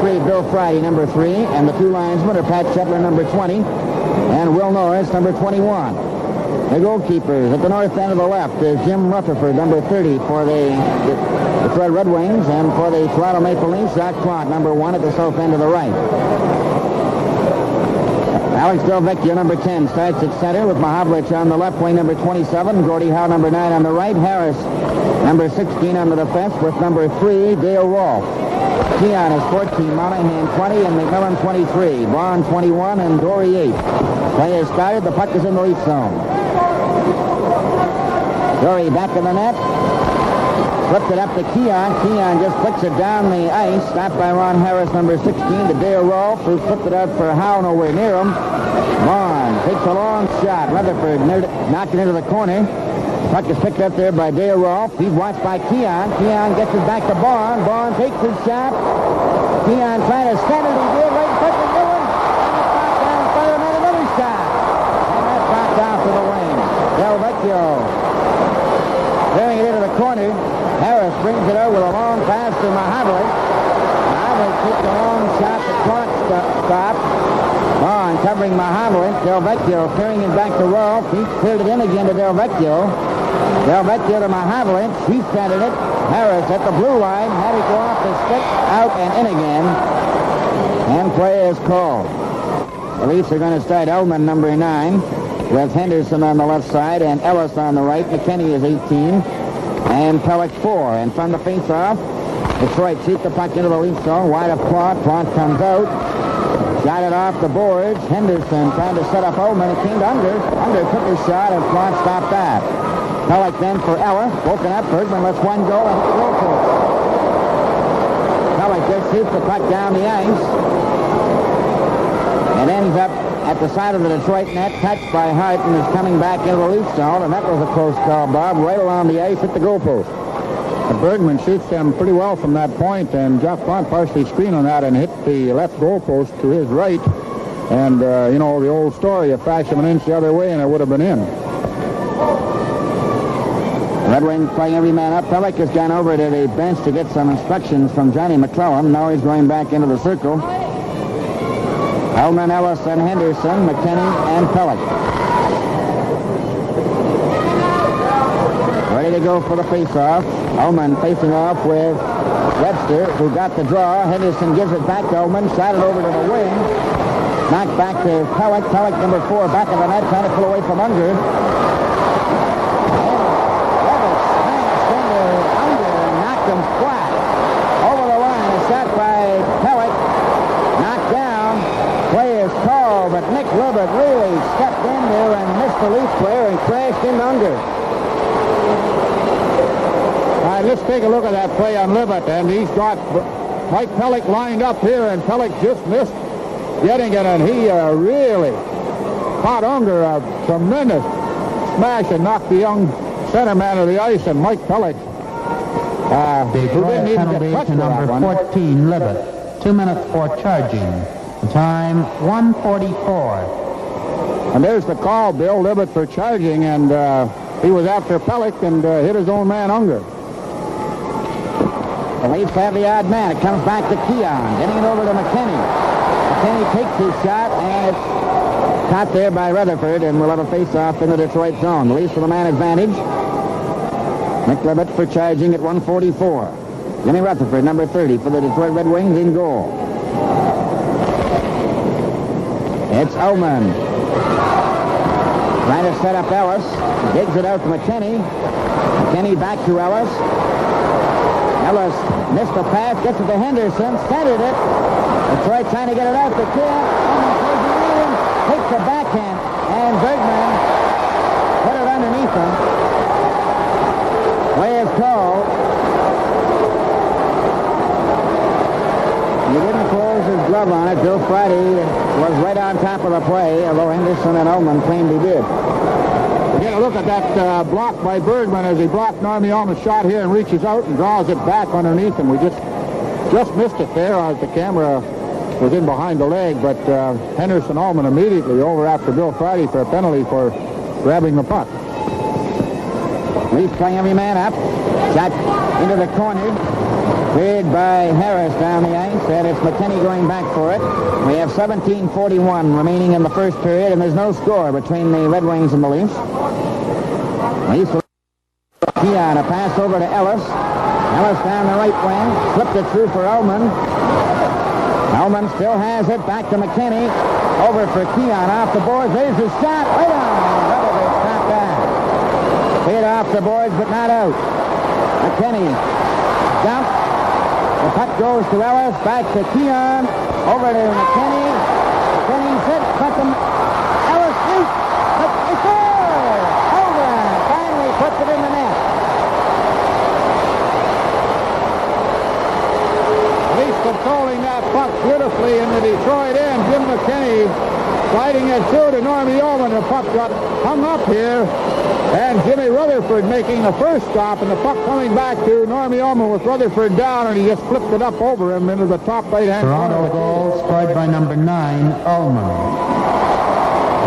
referee Bill Friday, number 3, and the two linesmen are Pat Shetler, number 20, and Will Norris, number 21. The goalkeepers at the north end of the left is Jim Rutherford, number 30, for the Detroit Red Wings, and for the Toronto Maple Leafs, Jacques Plante, number 1, at the south end of the right. Alex Delvecchio, number 10, starts at center with Mahavlich on the left wing, number 27, Gordie Howe, number 9, on the right, Harris, number 16, on the defense, with number 3, Dale Rolfe. Keon is 14, Monahan 20, and McMillan 23, Braun 21, and Dory 8. Play is started. The puck is in the Leaf zone. Dory back in the net. Flipped it up to Keon. Keon just flicks it down the ice. Stopped by Ron Harris, number 16, to Dale Rolfe, who flipped it out for Howe, nowhere near him. Braun takes a long shot. Rutherford knocked it into the corner. Puck is picked up there by Dale Rolfe. He's watched by Keon. Keon gets it back to Braun. Braun takes his shot. Keon trying to set it. He did right in front of Miller. And down in front of him, another shot. And that's knocked down to the wing. Delvecchio clearing it into the corner. Harris brings it over with a long pass to Mahavlich. Mahavlich takes a long shot. The clock stopped. Braun covering Mahavlich. Delvecchio carrying it back to Rolfe. He cleared it in again to Delvecchio. Delvecchio to Mahavlich. He centered it. Harris at the blue line. Had it go off the stick. Out and in again. And play is called. The Leafs are going to start Ullman, number 9, with Henderson on the left side and Ellis on the right. McKinney is 18. And Pellick 4. And from the face-off, Detroit shoots the puck into the Leaf zone. Wide of Plante. Plante comes out. Got it off the boards. Henderson trying to set up Ullman. It came to Unger. Unger took his shot, and Plante stopped that. Pellick then for Ellis. Broken up. Bergman lets one go and hit the goal post. Pellick just shoots the puck down the ice. And ends up at the side of the Detroit net, touched by Hart, and is coming back into the Leaf zone. And that was a close call, Bob. Right along the ice, hit the goal post. Bergman shoots them pretty well from that point, and Jeff Plante partially screened on that and hit the left goal post to his right. And, you know, the old story, a fraction of an inch the other way, and it would have been in. Red Wings playing every man up. Pellick has gone over to the bench to get some instructions from Johnny McClellan. Now he's going back into the circle. Ullman, Ellis, and Henderson, McKinney, and Pellick. Ready to go for the face-off. Ullman facing off with Webster, who got the draw. Henderson gives it back to Ullman. Shot it over to the wing. Knocked back to Pellick. Pellick, number 4, back of the net, trying to pull away from Unger. Levis smashed into Unger and knocked him flat. Over the line, a shot by Pellick. Knocked down. Play is called, but Nick Libet really stepped in there and missed the Leaf player and crashed into Unger. All right, let's take a look at that play on Libet, and he's got Mike Pellick lined up here, and Pellick just missed getting it, and he really caught Unger a tremendous smash and knocked the young center man of the ice, and Mike Pellick, who didn't even get touched to number 14, Libet. 2 minutes for charging. Time 1:44. And there's the call, Bill. Libet for charging, and he was after Pellick and hit his own man, Unger. The Leafs have the odd man. It comes back to Keon, getting it over to McKinney. McKinney takes his shot, and it's caught there by Rutherford, and we'll have a face-off in the Detroit zone. The Leafs with a man advantage. Nick Libet for charging at 1:44. Jimmy Rutherford, number 30, for the Detroit Red Wings, in goal. It's Ullman. Trying to set up Ellis. Digs it out to McKinney. McKinney back to Ellis. Ellis missed the pass, gets it to Henderson, centered it. Detroit trying to get it out to Keon. Takes the backhand, and Bergman put it underneath him. Play is called. He didn't close his glove on it. Bill Friday was right on top of the play, although Henderson and Ullman claimed he did. Get a look at that block by Bergman as he blocked Narmy Ullman's shot here and reaches out and draws it back underneath him. We just missed it there as the camera was in behind the leg, but Henderson Ullman immediately over after Bill Friday for a penalty for grabbing the puck. Leafs playing every man up. Shot into the corner. Cleared by Harris down the ice, and it's McKinney going back for it. We have 17:41 remaining in the first period, and there's no score between the Red Wings and the Leafs. Keon, a pass over to Ellis. Ellis down the right wing, flipped it through for Ullman. Ullman still has it, back to McKinney. Over for Keon, off the boards. There's his shot, right on. Rutherford stopped that. Hit off the boards, but not out. McKinney, dump. The puck goes to Ellis, back to Keon. Over to McKinney. McKinney sits, but Ellis shoots. But they score! Holmgren finally puts it in the net. Leafs controlling that puck beautifully in the Detroit end. Jim McKinney sliding it through to Normie Ullman. The puck got hung up here. And Jimmy Rutherford making the first stop, and the puck coming back to Normie Ullman with Rutherford down, and he just flipped it up over him into the top right-hand corner. Toronto goal scored by number 9, Ullman.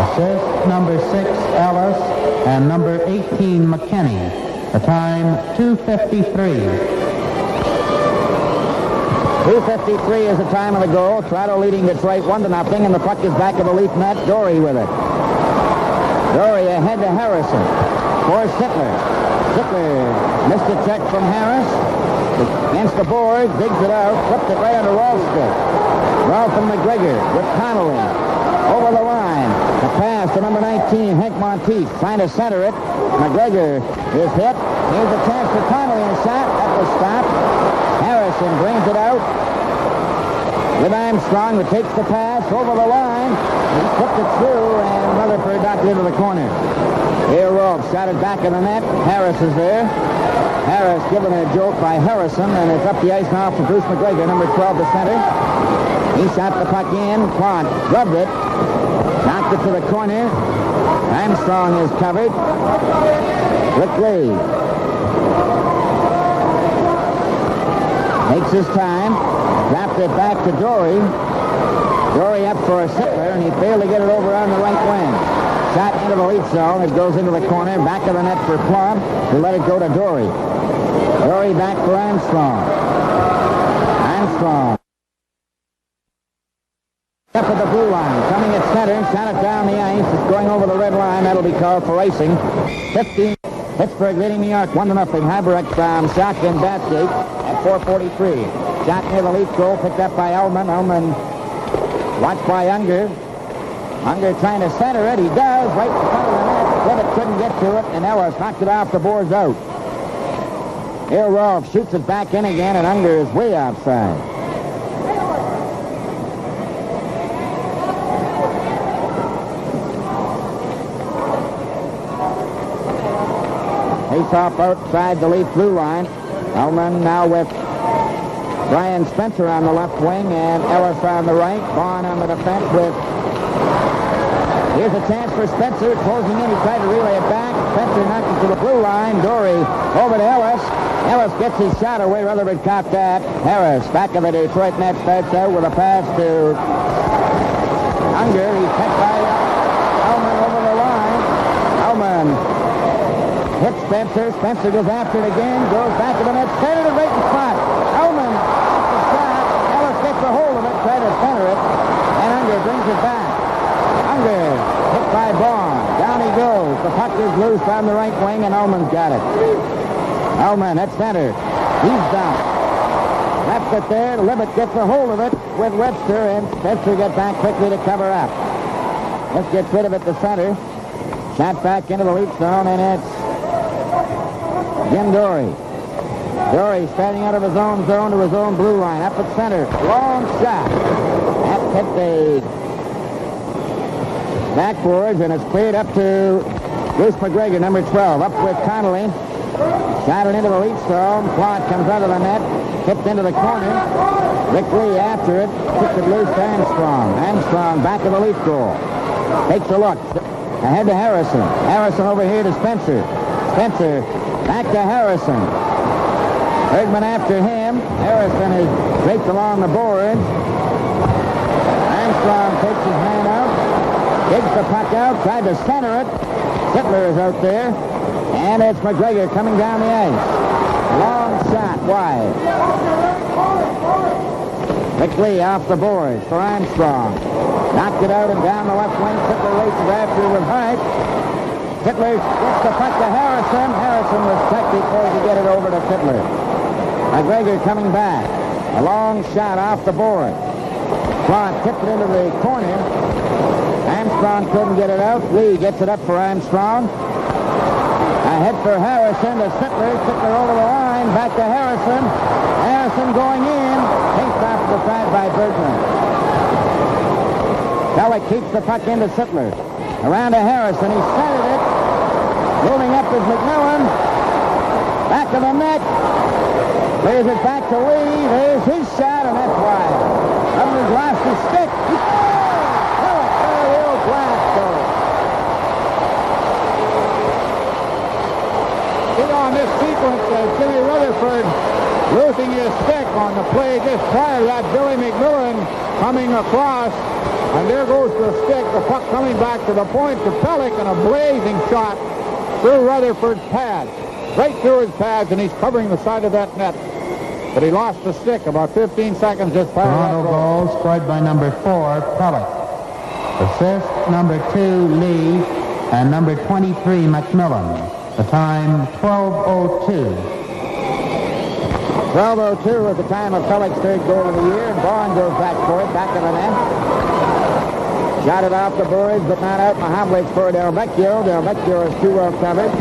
Assist number 6, Ellis, and number 18, McKinney. The time, 2:53. 2:53 is the time of the goal. Toronto leading Detroit 1-0, and the puck is back of the Leaf net. Dory with it. Dory ahead to Harrison. For Sittler. Sittler missed a check from Harris. Against the board, digs it out, flipped it right under Rolf's stick. Rolf and McGregor with Connolly. Over the line. A pass to number 19, Hank Monteith. Trying to center it. McGregor is hit. Here's a chance for Connolly and a shot. That was stopped. Harrison brings it out. With Armstrong, who takes the pass over the line. He flipped it through, and Rutherford knocked it into the corner. Here Rolf shot it back in the net. Harris is there. Harris given a jolt by Harrison, and it's up the ice now for Bruce McGregor, number 12, the center. He shot the puck in. Quant rubbed it. Knocked it to the corner. Armstrong is covered. Rick Lee takes his time. Dropped it back to Dory. Dory up for a Sittler, and he failed to get it over on the right wing. Shot into the Leaf zone. It goes into the corner. Back of the net for Plum, who let it go to Dory. Dory back for Armstrong. Armstrong. Up at the blue line. Coming at center. Shot it down the ice. It's going over the red line. That'll be called for icing. 15. Pittsburgh leading New York 1-0. Haberek from shotgun Bathgate at 4:43. Shot near the Leaf goal. Picked up by Ullman. Ullman watched by Unger. Unger trying to center it. He does. Right in front of the net. Levitt couldn't get to it, and Ellis knocked it off the boards out. Here Rolf shoots it back in again, and Unger is way outside. Face off outside the Leaf blue line. Ullman now with Brian Spencer on the left wing and Ellis on the right. Vaughn on the defense with... Here's a chance for Spencer. Closing in. He tried to relay it back. Spencer knocked it to the blue line. Dory over to Ellis. Ellis gets his shot away. Rutherford caught that. Harris back of the Detroit net starts out with a pass to Unger. He's hit by Ullman over the line. Ullman hits Spencer. Spencer goes after it again. Goes back to the net. Centered it right in front. Ullman gets the shot. Ellis gets a hold of it. Try to center it. And Unger brings it back. Unger hit by Vaughn. Down he goes. The puck is loose on the right wing, and Ullman's got it. Ullman at center. He's down. Left it there. Libet gets a hold of it with Webster, and Spencer gets back quickly to cover up. Let's get rid of it to center. Shot back into the Leaf zone, and it's Jim Dory. Dory starting out of his own zone to his own blue line. Up at center. Long shot. That hit the backboards, and it's cleared up to Bruce McGregor, number 12. Up with Connolly. Shot it into the Leaf zone. Plot comes out of the net. Tipped into the corner. Rick Lee after it. Puts it loose to Armstrong. Armstrong back of the Leaf goal. Takes a look. Ahead to Harrison. Harrison over here to Spencer. Spencer back to Harrison. Bergman after him. Harrison is draped along the boards. Armstrong takes his man out. Digs the puck out. Tried to center it. Sittler is out there. And it's McGregor coming down the ice. Long shot wide. Quickly off the boards for Armstrong. Knocked it out and down the left wing. Sittler races after with Hart. Sittler gets the puck to Harrison. Harrison was checked before he could get it over to Sittler. McGregor coming back. A long shot off the board. Clark tipped it into the corner. Armstrong couldn't get it out. Lee gets it up for Armstrong. Ahead for Harrison to Sittler. Sittler over the line. Back to Harrison. Harrison going in. Takes off the side by Bergman. Pellick keeps the puck into Sittler. Around to Harrison. He centered it. Moving up is McMillan. Back of the net. Clears it back to Lee. There's his shot, and that's wide. Upman's lost his stick. He scores! Pellick, the old blast goal. See on this sequence, Jimmy Rutherford losing his stick on the play just prior to that. Billy McMillan coming across, and there goes the stick. The puck coming back to the point to Pellick, and a blazing shot through Rutherford's pads. Right through his pads, and he's covering the side of that net. But he lost the stick about 15 seconds just prior to that Toronto goal. goal scored by number 4, Pellick. Assist number 2, Lee, and number 23, McMillan. The time, 12:02. 12:02 at the time of Pellick's third goal of the year, and Vaughn goes back for it, back of the net. Got it off the boards, but not out. Mahavlich for Del Vecchio. Del Vecchio is too well covered.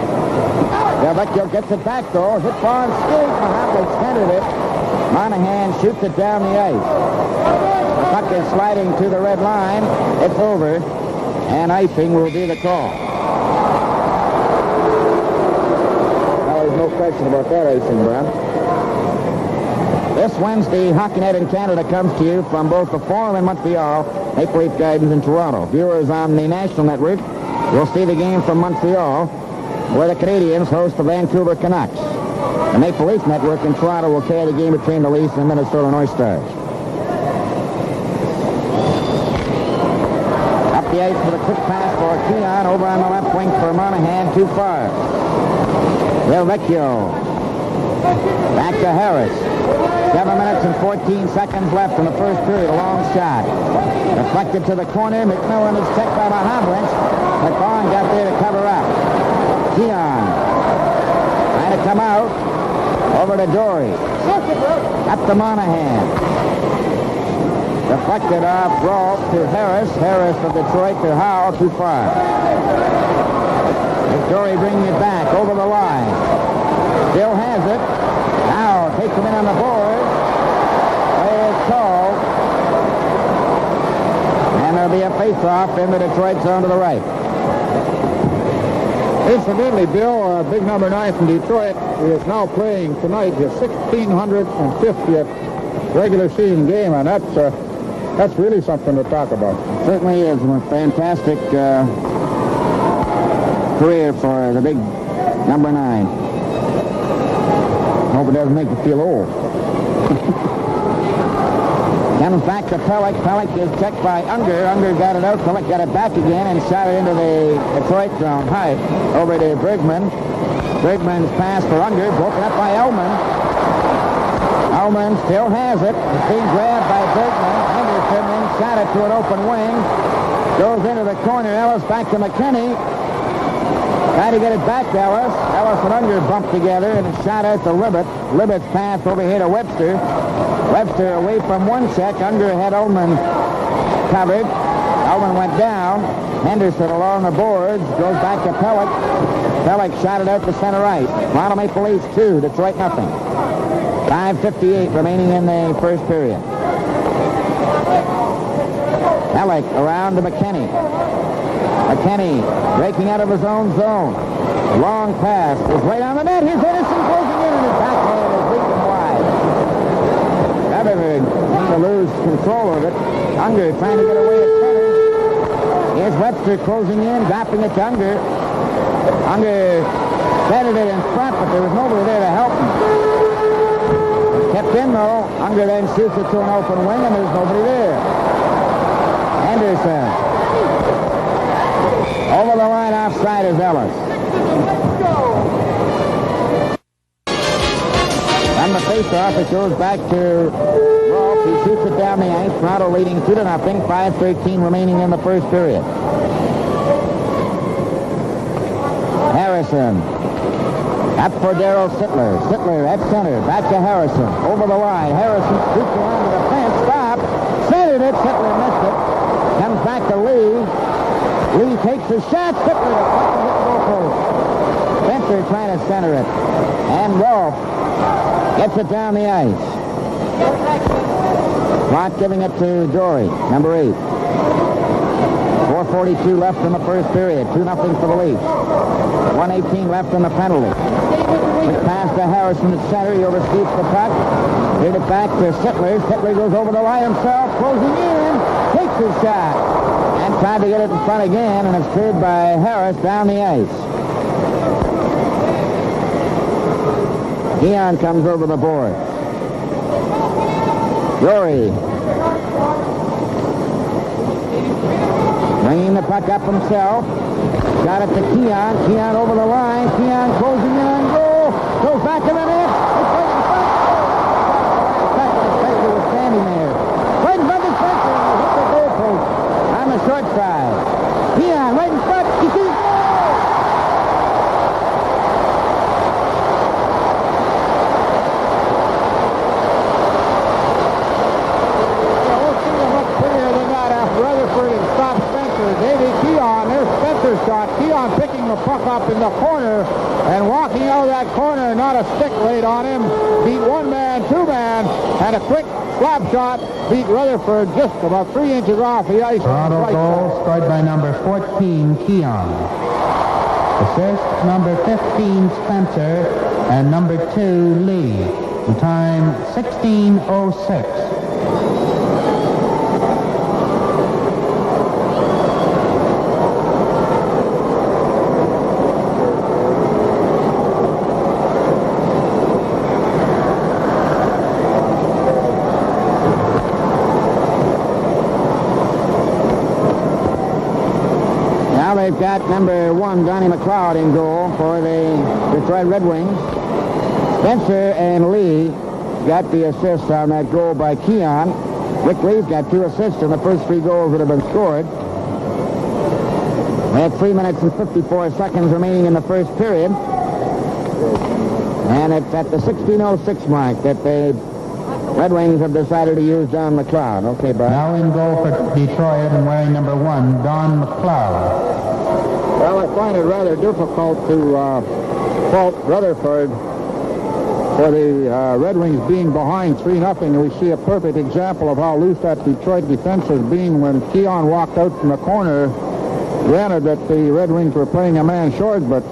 Del Vecchio gets it back, though. Hit on skate. Mahavlich centered it. Monahan shoots it down the ice. The puck is sliding to the red line. It's over, and icing will be the call. Now, there's no question about that icing, Brown. This Wednesday, Hockey Night in Canada comes to you from both the Forum in Montreal, Maple Leaf Gardens in Toronto. Viewers on the National Network will see the game from Montreal, where the Canadians host the Vancouver Canucks. The Maple Leaf Network in Toronto will carry the game between the Leafs and Minnesota North Stars. Up the ice with a quick pass for Keon, over on the left wing for Monahan, too far. Del Vecchio. Back to Harris. 7 minutes and 14 seconds left in the first period. A long shot. Deflected to the corner. McMillan is checked by Mahavlich. McVaughn got there to cover up. Keon trying to come out. Over to Dory. Up to Monahan. Deflected off Rolfe to Harris. Harris of Detroit to Howe. Too far. Dory bringing it back over the line. Still has it. Now takes him in on the board. Play is called. And there'll be a face-off in the Detroit zone to the right. Incidentally, Bill, big number 9 from Detroit, is now playing tonight his 1,650th regular season game, and that's really something to talk about. Certainly is a fantastic career for the big number 9. Hope it doesn't make you feel old. Comes back to Pellick. Pellick is checked by Unger. Unger got it out. Pellick got it back again and shot it into the Detroit zone. High over to Bergman. Bergman's pass for Unger. Broken up by Ullman. Ullman still has it. It's being grabbed by Bergman. Henderson then shot it to an open wing. Goes into the corner. Ellis back to McKinney. Trying to get it back to Ellis. Ellis and Unger bumped together and shot out to Libet. Libet's pass over here to Webster. Webster away from one check. Unger had Ullman covered. Ullman went down. Henderson along the boards. Goes back to Pellick. Pellick shot it out to center right. Toronto Maple Leafs 2, Detroit nothing. 5:58 remaining in the first period. Pellick around to McKinney. McKinney breaking out of his own zone. A long pass is right on the net. Here's Henderson closing in, and his backhand is leaking wide. Rutherford seemed to lose control of it. Unger trying to get away at center. Here's Webster closing in, dropping it to Unger. Unger centered it in front, but there was nobody there to help him. Kept in, though. Unger then shoots it to an open wing, and there's nobody there. Henderson. Over the line offside is Ellis. On the face-off, it goes back to Rolfe. He shoots it down the ice. Toronto leading 2-0. 5:13 remaining in the first period. Harrison. Up for Darryl Sittler. Sittler at center. Back to Harrison. Over the line. Harrison shoots around to the fence. Stop. Centered it. Sittler missed it. Comes back to Lee. Lee takes the shot. Sittler to hit the goal post. Spencer trying to center it. And Rolfe gets it down the ice. Clock giving it to Dory, number 8. 4:42 left in the first period. 2-0 for the Leafs. 1:18 left in the penalty. Quick pass to Harrison at center. He overshoots the puck. Hit it back to Sittler. Sittler goes over the line himself. Closing in. Takes his shot. And tried to get it in front again, and it's cleared by Harris down the ice. Keon comes over the board. Dory. Bringing the puck up himself. Got it to Keon. Keon over the line. Keon closing in on goal. Goes back to the net. It's right in front. Spencer was standing there. Right in front of Spencer. He hit the goal post on the short side. Keon right in front. He sees goal. Rutherford and stop Spencer. Davey Keon, there's Spencer's shot. Keon picking the puck up in the corner and walking out of that corner, not a stick laid on him. Beat one man, two man, and a quick slap shot beat Rutherford just about 3 inches off the ice. Toronto goal scored by number 14, Keon. Assist number 15, Spencer, and number 2, Lee. The time 16:06. They've got number 1, Donnie McLeod, in goal for the Detroit Red Wings. Spencer and Lee got the assists on that goal by Keon. Rick Lee's got 2 assists in the first 3 goals that have been scored. We have 3 minutes and 54 seconds remaining in the first period. And it's at the 16:06 mark that the Red Wings have decided to use Don McLeod. Okay, Brian. Now in goal for Detroit and wearing number 1, Don McLeod. Well, I find it rather difficult to fault Rutherford for the Red Wings being behind 3-0. We see a perfect example of how loose that Detroit defense has been when Keon walked out from the corner. Granted that the Red Wings were playing a man short, but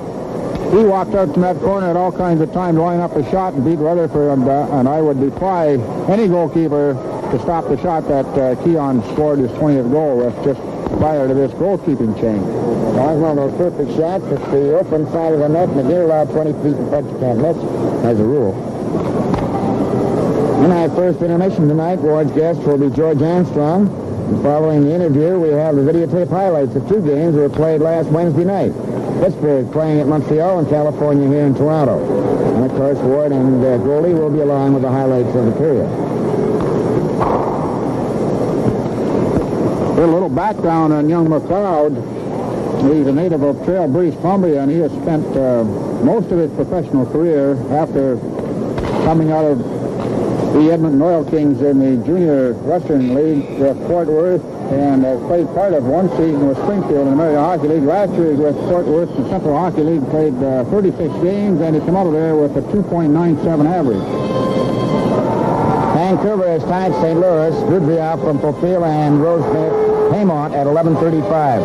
he walked out from that corner at all kinds of time to line up a shot and beat Rutherford, and I would defy any goalkeeper to stop the shot that Keon scored his 20th goal with just prior to this goalkeeping change. Well, it's one of those perfect shots. It's the open side of the net, and they're allowed 20 feet in front. You can't miss, as a rule. In our first intermission tonight, Ward's guest will be George Armstrong. And following the interview, we have the videotape highlights of 2 games that were played last Wednesday night. Pittsburgh playing at Montreal and California here in Toronto. And, of course, Ward and Goldie will be along with the highlights of the period. A little background on young McLeod. He's a native of Trail, British Columbia, and he has spent most of his professional career after coming out of the Edmonton Oil Kings in the Junior Western League with Fort Worth, and has played part of one season with Springfield in the American Hockey League. Last year he was with Fort Worth in the Central Hockey League, played 36 games, and he came out of there with a 2.97 average. Vancouver has tied St. Louis. Goodville from Popila and Rosemont Haymont at 11:35.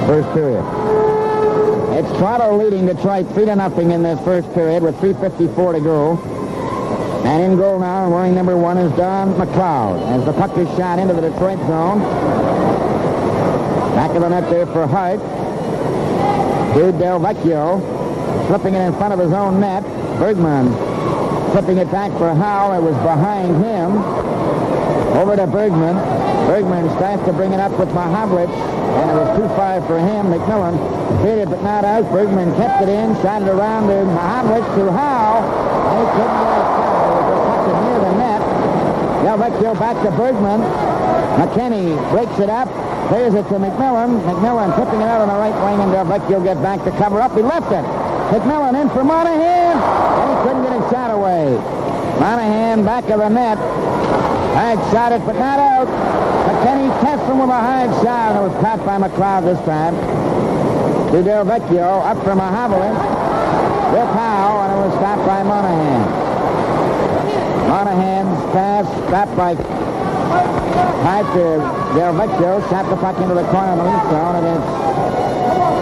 First period. It's Toronto leading Detroit 3-0 in this first period with 3:54 to go. And in goal now, wearing number 1, is Don McLeod. As the puck is shot into the Detroit zone. Back of the net there for Hart. To Del Vecchio. Slipping it in front of his own net. Bergman flipping it back for Howe. It was behind him. Over to Bergman. Bergman starts to bring it up with Mahavlich, and it was 2-5 for him. McMillan faded but not out. Bergman kept it in, shot it around to Mahavlich, to Howe, and he couldn't get it. Del Vecchio back to Bergman. McKinney breaks it up. Clears it to McMillan. McMillan tipping it out on the right wing, and Del Vecchio get back to cover up. He left it. McMillan in for Monahan, and he couldn't get his shot away. Monahan back of the net. Hard shot it, but not out. McKinney tests him with a hard shot, and it was caught by McLeod this time. To Del Vecchio, up from Mahavalin. With Howe, and it was stopped by Monahan. Monahan's pass stopped by Hart to Del Vecchio. Shot the puck into the corner of the lead zone, and it's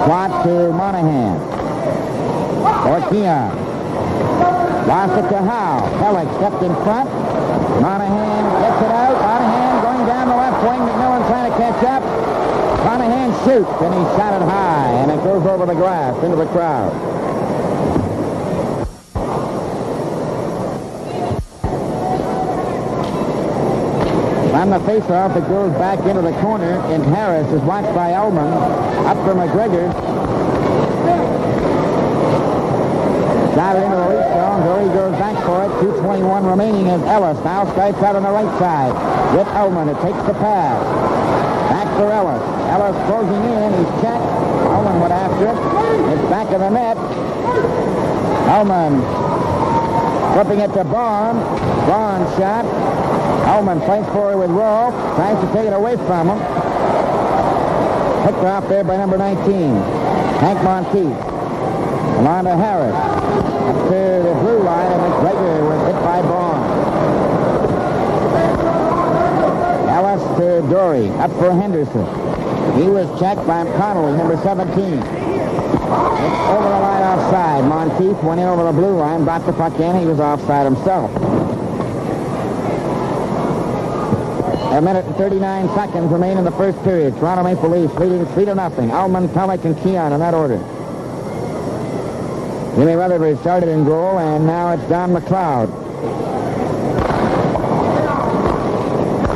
Watt to Monahan. Or Keon. Lost it to Howe. Pellick stepped in front. Monahan gets it out. Monahan going down the left wing. McMillan trying to catch up. Monahan shoots, and he shot it high, and it goes over the glass into the crowd. On the face-off, it goes back into the corner, and Harris is watched by Ullman. Up for McGregor. Shot it into the lead zone. Dory goes back for it. 2:21 remaining as Ellis now strikes out on the right side. With Ullman, it takes the pass. Back for Ellis. Ellis closing in. He's checked. Ullman went after it. It's back of the net. Ullman flipping it to Bond. Bond shot. Ullman fights for it with Rolfe. Tries to take it away from him. Picked off there by number 19. Hank Monteith. Along to Harris. Up to the blue line, and McGregor was hit by Bond. Ellis to Dory. Up for Henderson. He was checked by Connolly, number 17. It's over the line offside. Monteith went in over the blue line, brought the puck in. He was offside himself. A minute and 39 seconds remain in the first period. Toronto Maple Leafs leading 3-0. Ullman, Pellick, and Keon in that order. Jimmy Rutherford started in goal, and now it's Don McLeod.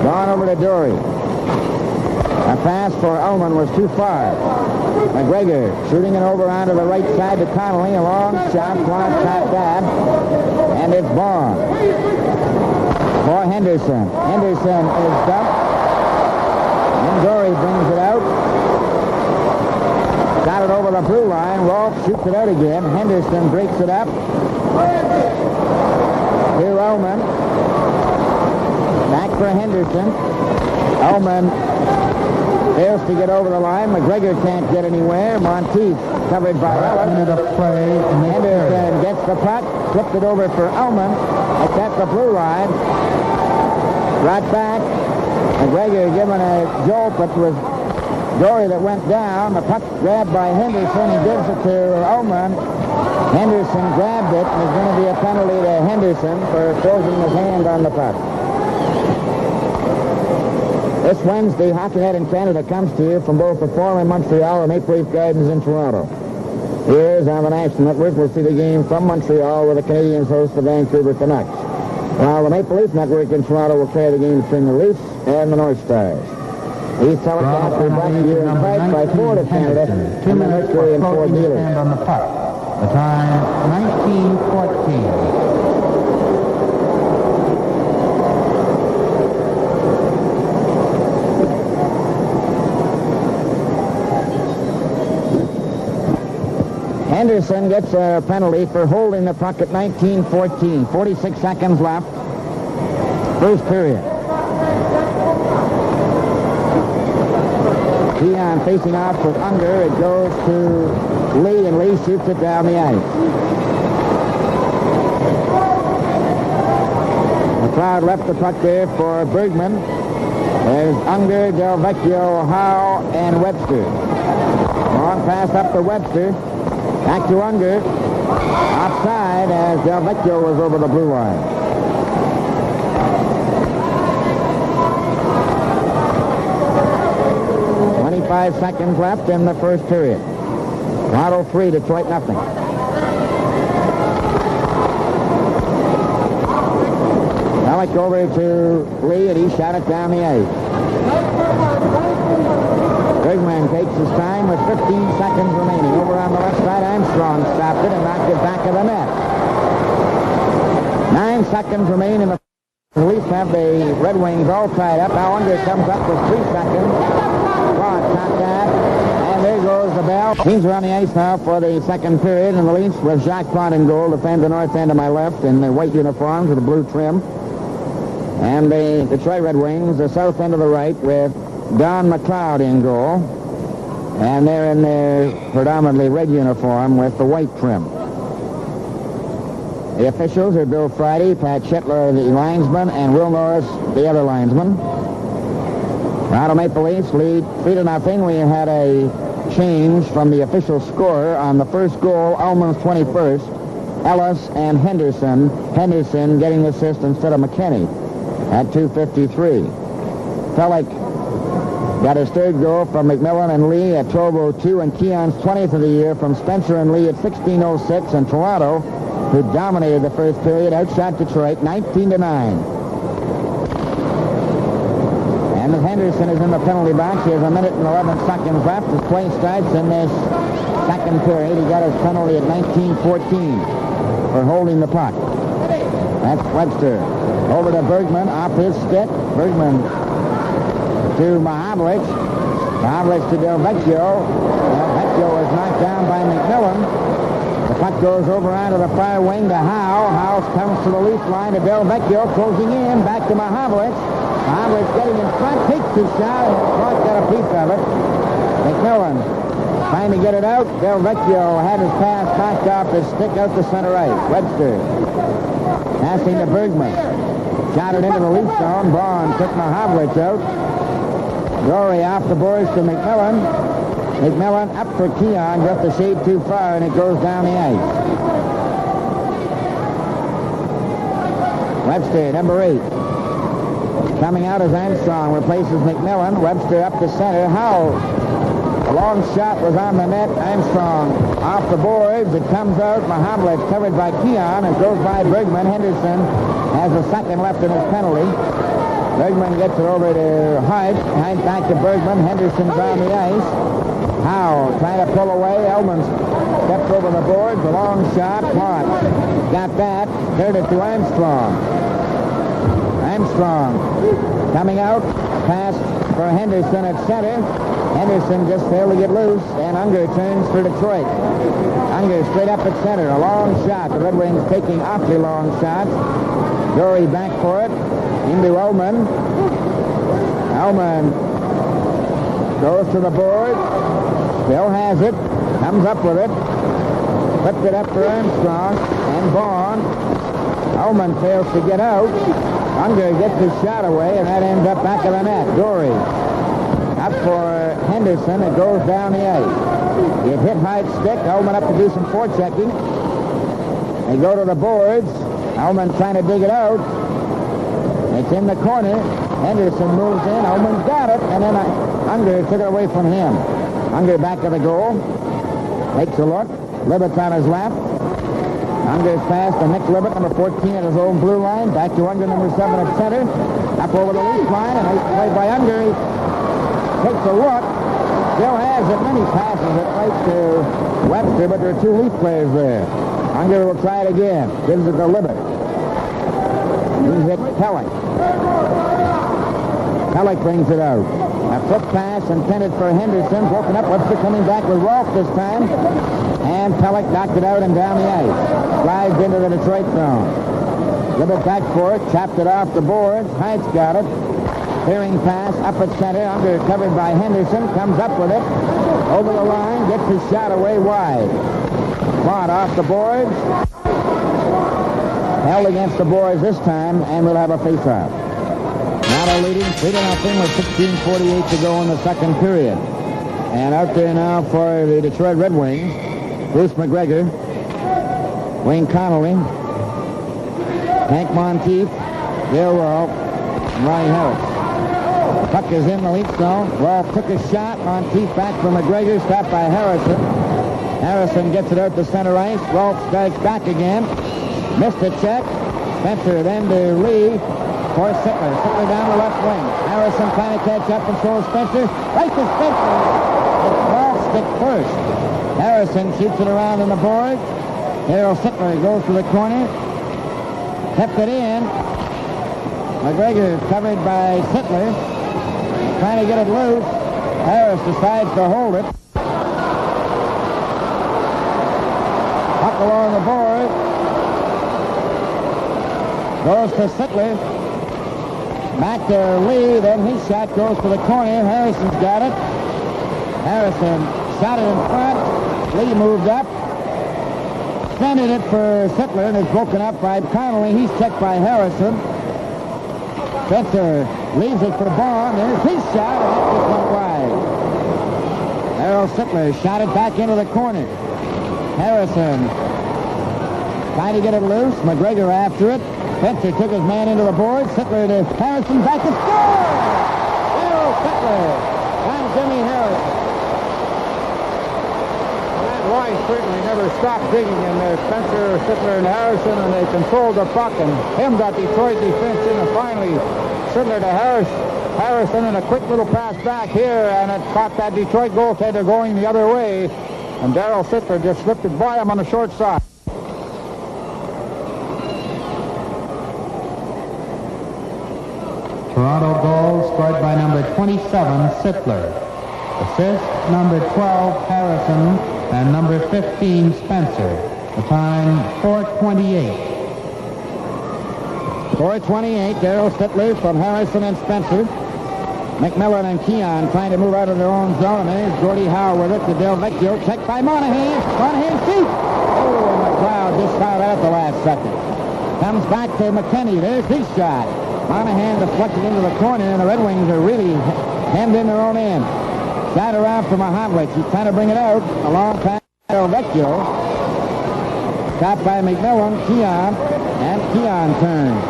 Gone over to Dory. A pass for Ullman was too far. McGregor shooting it over onto the right side to Connolly. A long shot, long shot bad. And it's Bond. For Henderson. Henderson is dumped. And Dory brings it out. Got it over the blue line. Rolfe shoots it out again. Henderson breaks it up. Here Ullman. Back for Henderson. Ullman fails to get over the line. McGregor can't get anywhere. Monteith covered by Ellis. Minute of play. Henderson gets the puck. Flipped it over for Ullman. It's at the blue line. Brought back. McGregor given a jolt, but was Dory that went down. The puck grabbed by Henderson. He gives it to Ullman. Henderson grabbed it, and there's going to be a penalty to Henderson for closing his hand on the puck. This Wednesday, Hockey Night in Canada comes to you from both the Forum in Montreal and Maple Leaf Gardens in Toronto. Here's on the National Network. We'll see the game from Montreal, where the Canadians host the Vancouver Canucks. While the Maple Leaf Network in Toronto will carry the game between the Leafs and the North Stars. These telecasts are brought to you in part by Ford of Canada and the Mercury and Ford dealers. On the puck. The time, 19:14. Henderson gets a penalty for holding the puck at 19:14. 46 seconds left. First period. Keon facing off with Unger. It goes to Lee, and Lee shoots it down the ice. McLeod left the puck there for Bergman. There's Unger, Del Vecchio, Howe, and Webster. Long pass up to Webster. Back to Unger. Offside as Del Vecchio was over the blue line. Five seconds left in the first period. Toronto 3, Detroit nothing. Pellick over to Lee, and he shot it down the ice. Bergman takes his time with 15 seconds remaining. Over on the left side, Armstrong stopped it and knocked it back of the net. 9 seconds remain in the The Leafs have the Red Wings all tied up. Now Unger comes up with 3 seconds. Clock, not that. And there goes the bell. Teams are on the ice now for the second period, and the Leafs with Jacques Plante in goal defend the north end of my left in the white uniforms with the blue trim. And the Detroit Red Wings, the south end of the right, with Don McLeod in goal. And they're in their predominantly red uniform with the white trim. The officials are Bill Friday, Pat Shetler, the linesman, and Will Norris, the other linesman. Toronto Maple Leafs lead 3-0. We had a change from the official scorer on the first goal, Ullman's 21st. Ellis and Henderson. Henderson getting the assist instead of McKinney at 2:53. Pelech got his third goal from McMillan and Lee at 12:02, and Keon's 20th of the year from Spencer and Lee at 16:06, and Toronto, who dominated the first period, outshot Detroit 19-9. And as Henderson is in the penalty box, he has 1 minute and 11 seconds left. His play starts in this second period. He got his penalty at 19:14 for holding the puck. That's Webster. Over to Bergman, off his stick. Bergman to Mahavlich. Mahavlich to Del Vecchio. Del Vecchio is knocked down by McMillan. The puck goes over onto the far wing to Howe. Howe comes to the Leaf line to Del Vecchio, closing in, back to Mahavlich. Mahavlich getting in front, takes his shot, and Clark got a piece of it. McMillan trying to get it out. Del Vecchio had his pass knocked off his stick out to center ice. Webster passing to Bergman. Shot it into the Leaf zone. Braun took Mahavlich out. Rory off the boards to McMillan. McMillan up for Keon, just a shade too far, and it goes down the ice. Webster, number 8. Coming out as Armstrong replaces McMillan. Webster up the center. Howe. A long shot was on the net. Armstrong off the boards. It comes out. Mahavlich covered by Keon. It goes by Bergman. Henderson has a second left in his penalty. Bergman gets it over to Hart. Hart back to Bergman. Henderson's on the ice. Howe trying to pull away. Elman steps over the boards. A long shot. Clark got that. Turned it to Armstrong. Armstrong coming out. Pass for Henderson at center. Henderson just failed to get loose, and Unger turns for Detroit. Unger straight up at center. A long shot. The Red Wings taking awfully long shots. Dory back for it. Into Ullman. Ullman goes to the board. Still has it. Comes up with it. Flipped it up for Armstrong. And Vaughn. Ullman fails to get out. Unger gets his shot away, and that ends up back of the net. Dory up for Henderson. It goes down the ice. It hit Hyde's stick. Ullman up to do some forechecking. They go to the boards. Ullman trying to dig it out. It's in the corner. Henderson moves in. Ullman's got it, and then Unger took it away from him. Unger back to the goal. Takes a look. Libbett's on his left. Unger's pass to Nick Libett, number 14 at his own blue line. Back to Unger, number 7 at center. Up over the Leaf line, and nice play by Unger. He takes a look. Still has it. Many passes it right to Webster, but there are 2 Leaf players there. Unger will try it again. Gives it to Libett. He hits Pelech. Pelech brings it out. A foot pass intended for Henderson. Broken up. Webster coming back with Rolfe this time. And Pelech knocked it out and down the ice. Slides into the Detroit zone. Libett back for it. Chopped it off the boards. Heintz got it. Clearing pass up at center. Unger covered by Henderson. Comes up with it. Over the line. Gets his shot away wide. Plot off the boards. Held against the boards this time, and we'll have a face-off. Now leading 3-0 with 16:48 to go in the second period. And out there now for the Detroit Red Wings, Bruce McGregor, Wayne Connolly, Hank Monteith, Dale Rolfe, and Ronnie Harris. The puck is in the Leaf zone. Rolfe took a shot. Monteith back from McGregor, stopped by Harrison. Harrison gets it out to center ice. Rolfe strikes back again. Missed a check. Spencer then to Lee for Sittler. Sittler down the left wing. Harrison trying to catch up, and so is Spencer. Right to Spencer. It's Rolfe stick first. Harrison shoots it around on the board. Darryl Sittler goes to the corner. Kept it in. McGregor covered by Sittler. Trying to get it loose. Harris decides to hold it. Puck along the board. Goes to Sittler. Back to Lee. Then his shot goes to the corner. Harrison's got it. Harrison shot it in front. Lee moved up. Extended it for Sittler and is broken up by Connolly. He's checked by Harrison. Spencer leaves it for Bond. There's his shot, and it just went wide. Errol Sittler shot it back into the corner. Harrison trying to get it loose. McGregor after it. Spencer took his man into the board. Sittler to Harrison, back to score! Errol Sittler and Jimmy Harrison. That line certainly never stopped digging in there. Spencer, Sittler, and Harrison, and they controlled the puck and hemmed that Detroit defense in, and finally Sittler to Harrison, and a quick little pass back here, and it caught that Detroit goaltender going the other way, and Darryl Sittler just slipped it by him on the short side. Toronto goal scored by number 27, Sittler. Assist, number 12, Harrison, and number 15, Spencer. The time, 4:28. 4:28, Darryl Sittler from Harrison and Spencer. McMillan and Keon trying to move out of their own zone. And there's Gordie Howe with it to Del Vecchio. Checked by Monahan. Monahan shoots. Oh, and McLeod just fired out at the last second. Comes back to McKinney. There's his shot. Monahan deflected into the corner, and the Red Wings are really hemmed in their own end. Shot around for Mahavlich. He's trying to bring it out. A long pass to Del Vecchio. Shot by McMillan. Keon. And Keon turns.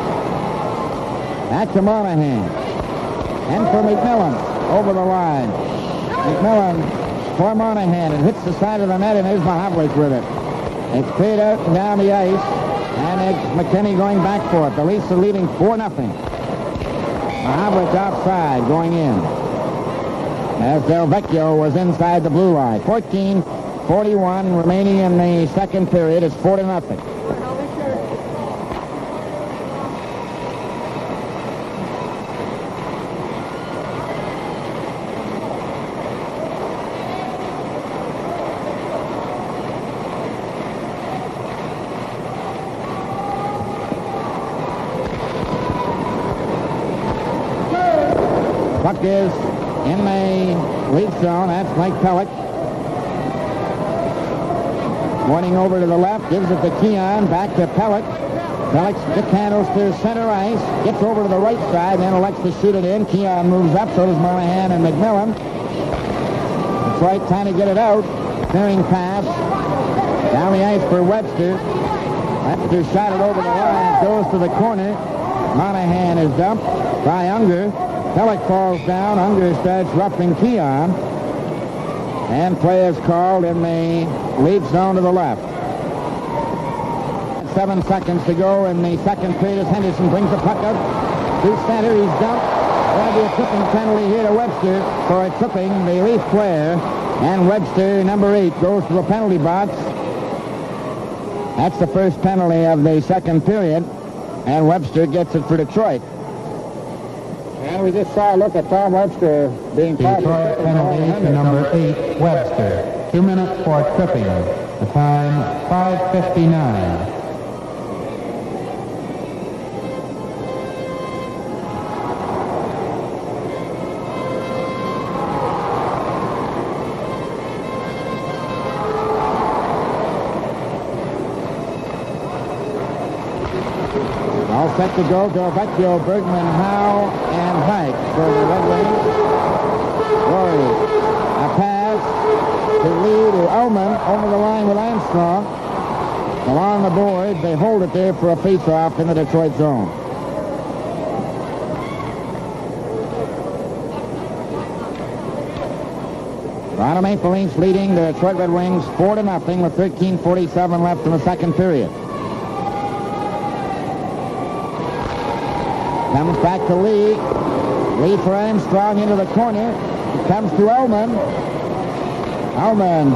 Back to Monahan. And for McMillan, over the line. McMillan for Monahan. It hits the side of the net, and there's Mahavlich with it. It's cleared out and down the ice, and it's McKinney going back for it. The Leafs are leading 4-0. Mahavlich offside going in. As Del Vecchio was inside the blue line. 14:41 remaining in the second period. It's 4-0. Puck is in the lead zone. That's Mike Pellick. Pointing over to the left, gives it to Keon, back to Pellick. Pellick stick handles to center ice, gets over to the right side, then elects to shoot it in. Keon moves up, so does Monahan and McMillan. Detroit trying to get it out. Clearing pass. Down the ice for Webster. Webster shot it over the line. It goes to the corner. Monahan is dumped by Unger. Pellick falls down. Unger starts roughing Keon. And play is called in the lead zone to the left. 7 seconds to go in the second period as Henderson brings the puck up to center. He's dumped. There'll be a tripping penalty here to Webster for tripping the Leaf player. And Webster, number 8, goes to the penalty box. That's the first penalty of the second period. And Webster gets it for Detroit. And we just saw a look at Tom Webster being caught. Detroit penalty to number 8, Webster. 2 minutes for tripping. The time, 5:59. All set to go. Del Vecchio, Bergman, Howe, and Hike for the Red Wings. Rory. A pass to Lee to Ullman over the line with Armstrong. Along the board, they hold it there for a face-off in the Detroit zone. Toronto Maple Leafs leading the Detroit Red Wings 4-0 with 13:47 left in the second period. Comes back to Lee. Lee for Armstrong into the corner. It comes to Ullman. Ullman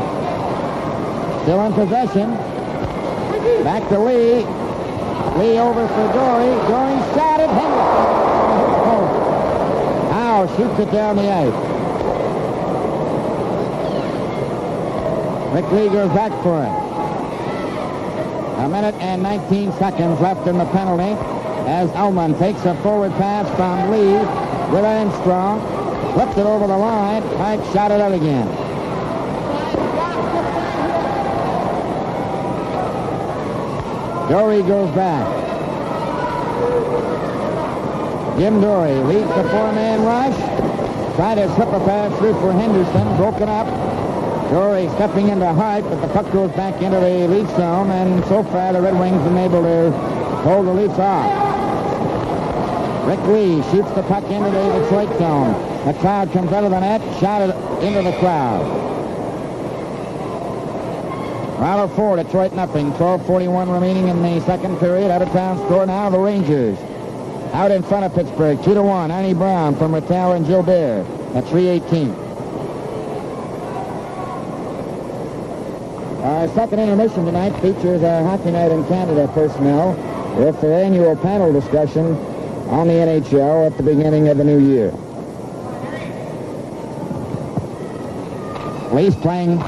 still in possession. Back to Lee. Lee over for Dory. Dory shot it. Henderson. Howe shoots it down the ice. Rick Lee goes back for it. 1:19 left in the penalty as Ullman takes a forward pass from Lee with Armstrong. Flips it over the line. Pike shot it out again. Dory goes back. Jim Dory leads the four-man rush. Tried to slip a pass through for Henderson. Broken up. Dory stepping into Hart, but the puck goes back into the Leaf zone, and so far the Red Wings have been able to hold the Leafs off. Rick Lee shoots the puck into the Detroit zone. The crowd comes out of the net, shot it into the crowd. Round of 4, Detroit nothing. 12:41 remaining in the second period. Out-of-town score now, the Rangers. Out in front of Pittsburgh, 2-1. Arnie Brown from Rattel and Gilbert at 3:18. Our second intermission tonight features our Hockey Night in Canada personnel with their annual panel discussion on the NHL at the beginning of the new year. Lee's playing.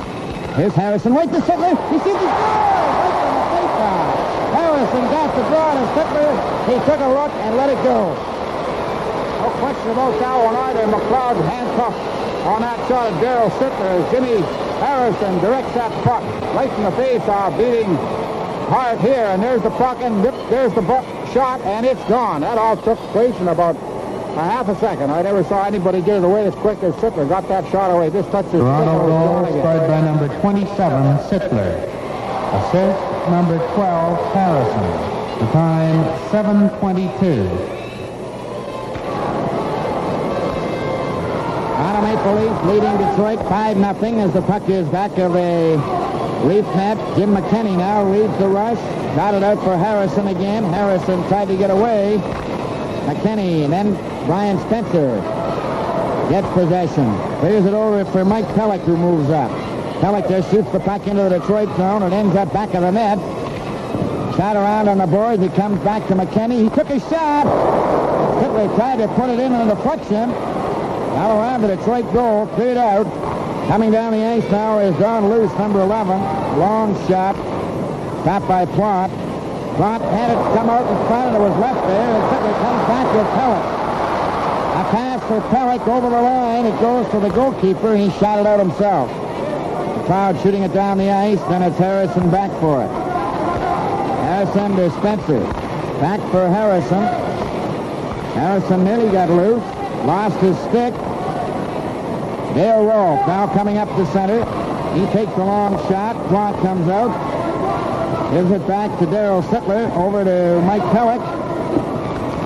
Here's Harrison. Wait to Sittler. He sees the goal. Right from the face-off. Harrison got the draw to Sittler. He took a look and let it go. No question about that one either. McLeod handcuffed on that shot of Darryl Sittler as Jimmy Harrison directs that puck right from the face-off, beating Hart here, and there's the puck, and there's the shot, and it's gone. That all took place in about a half a second. I never saw anybody get it away as quick as Sittler got that shot away. This touches Toronto goal scored by number 27, Sittler. Assist number 12, Harrison. The time, 7:22. Toronto Maple Leafs leading Detroit 5-0 as the puck is back of a Leaf net. Jim McKinney now leads the rush. Got it out for Harrison again. Harrison tried to get away. McKinney, and then Brian Spencer gets possession. Clears it over for Mike Pellick, who moves up. Pellick just shoots the puck into the Detroit zone and ends up back of the net. Shot around on the boards. He comes back to McKinney. He took a shot. Hitler tried to put it in on the deflection. Now around the Detroit goal, cleared out. Coming down the ice now is Don Luce, number 11. Long shot. Stopped by Plot. Plot had it come out in front, and it was left there, and Sittler comes back with Pellick. A pass for Pellick over the line. It goes to the goalkeeper. He shot it out himself. The crowd shooting it down the ice, then it's Harrison back for it. Harrison to Spencer. Back for Harrison. Harrison nearly got loose. Lost his stick. Dale Rolfe now coming up to center. He takes a long shot. Plot comes out. Gives it back to Darryl Sittler. Over to Mike Pellick.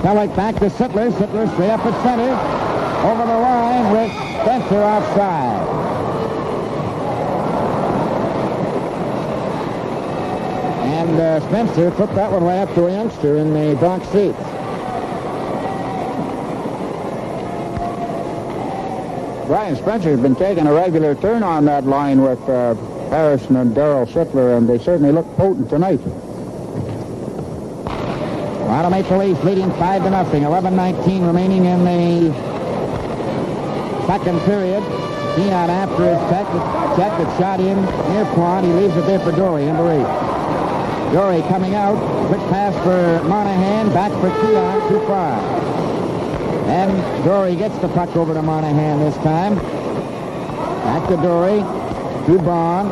Pellick back to Sittler. Sittler straight up at center. Over the line with Spencer offside. And Spencer flipped that one right up to a youngster in the box seats. Brian Spencer has been taking a regular turn on that line with Harrison and Darryl Sittler, and they certainly look potent tonight. Toronto Maple Leafs leading 5-0. 11:19 remaining in the second period. Keon after his check that's shot in near Plot. He leaves it there for Dory, number 8. Dory coming out. Quick pass for Monahan. Back for Keon. Too far. And Dory gets the puck over to Monahan this time. Back to Dory. To Bond.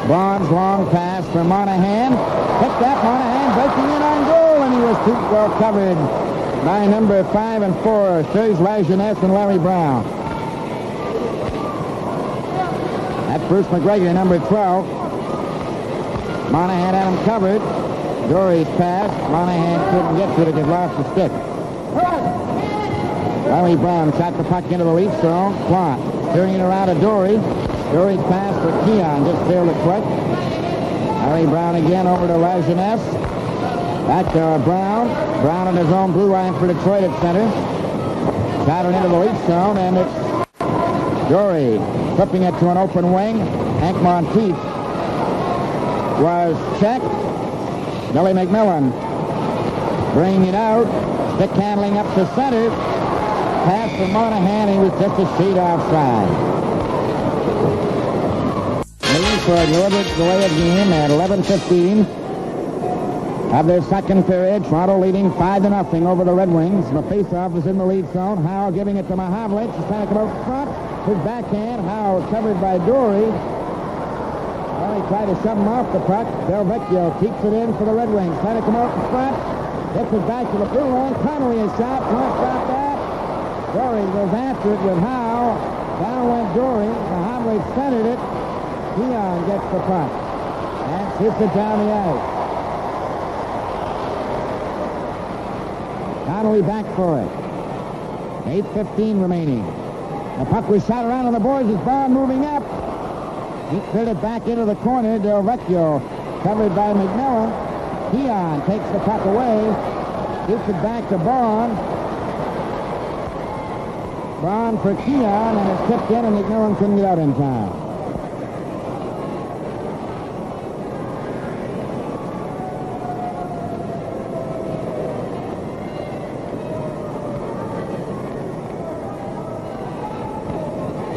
Bond's long pass for Monahan. Picked up. Monahan breaking in on goal, and he was too well covered by number 5 and 4, Serge Lajeunesse and Larry Brown. That's Bruce McGregor, number 12. Monahan had him covered. Dory's pass. Monahan couldn't get to it because he lost the stick. Larry Brown shot the puck into the Leaf zone. Plot turning it around to Dory. Dory's pass for Keon just failed it quick. Larry Brown again over to Lajeunesse. Back to Brown. Brown in his own blue line for Detroit at center. Shot it into the Leaf zone, and it's Dory flipping it to an open wing. Hank Monteith was checked. Billy McMillan bringing it out. Stick handling up to center. pass from Monahan. He was just a shade offside. Lead for a deliberate delay of game at 11:15 of their second period. Toronto leading 5-0 over the Red Wings. The faceoff is in the lead zone. Howe giving it to Mahavlich. He's trying to come out front. His backhand. Howe covered by Dory. Well, he tried to shove him off the puck. Del Vecchio keeps it in for the Red Wings. Trying to come out in front. Gets it back to the blue line. Connolly is shot. Can't stop that. Dory goes after it with Howe. Down went Dory. Mahavlich centered it. Keon gets the puck and shoots it down the ice. Connolly back for it. 8:15 remaining. The puck was shot around on the boards as Bond moving up. He cleared it back into the corner. Del Vecchio covered by McMillan. Keon takes the puck away. Shoots it back to Bond. Bond for Keon, and it's tipped in, and McMillan couldn't get out in time.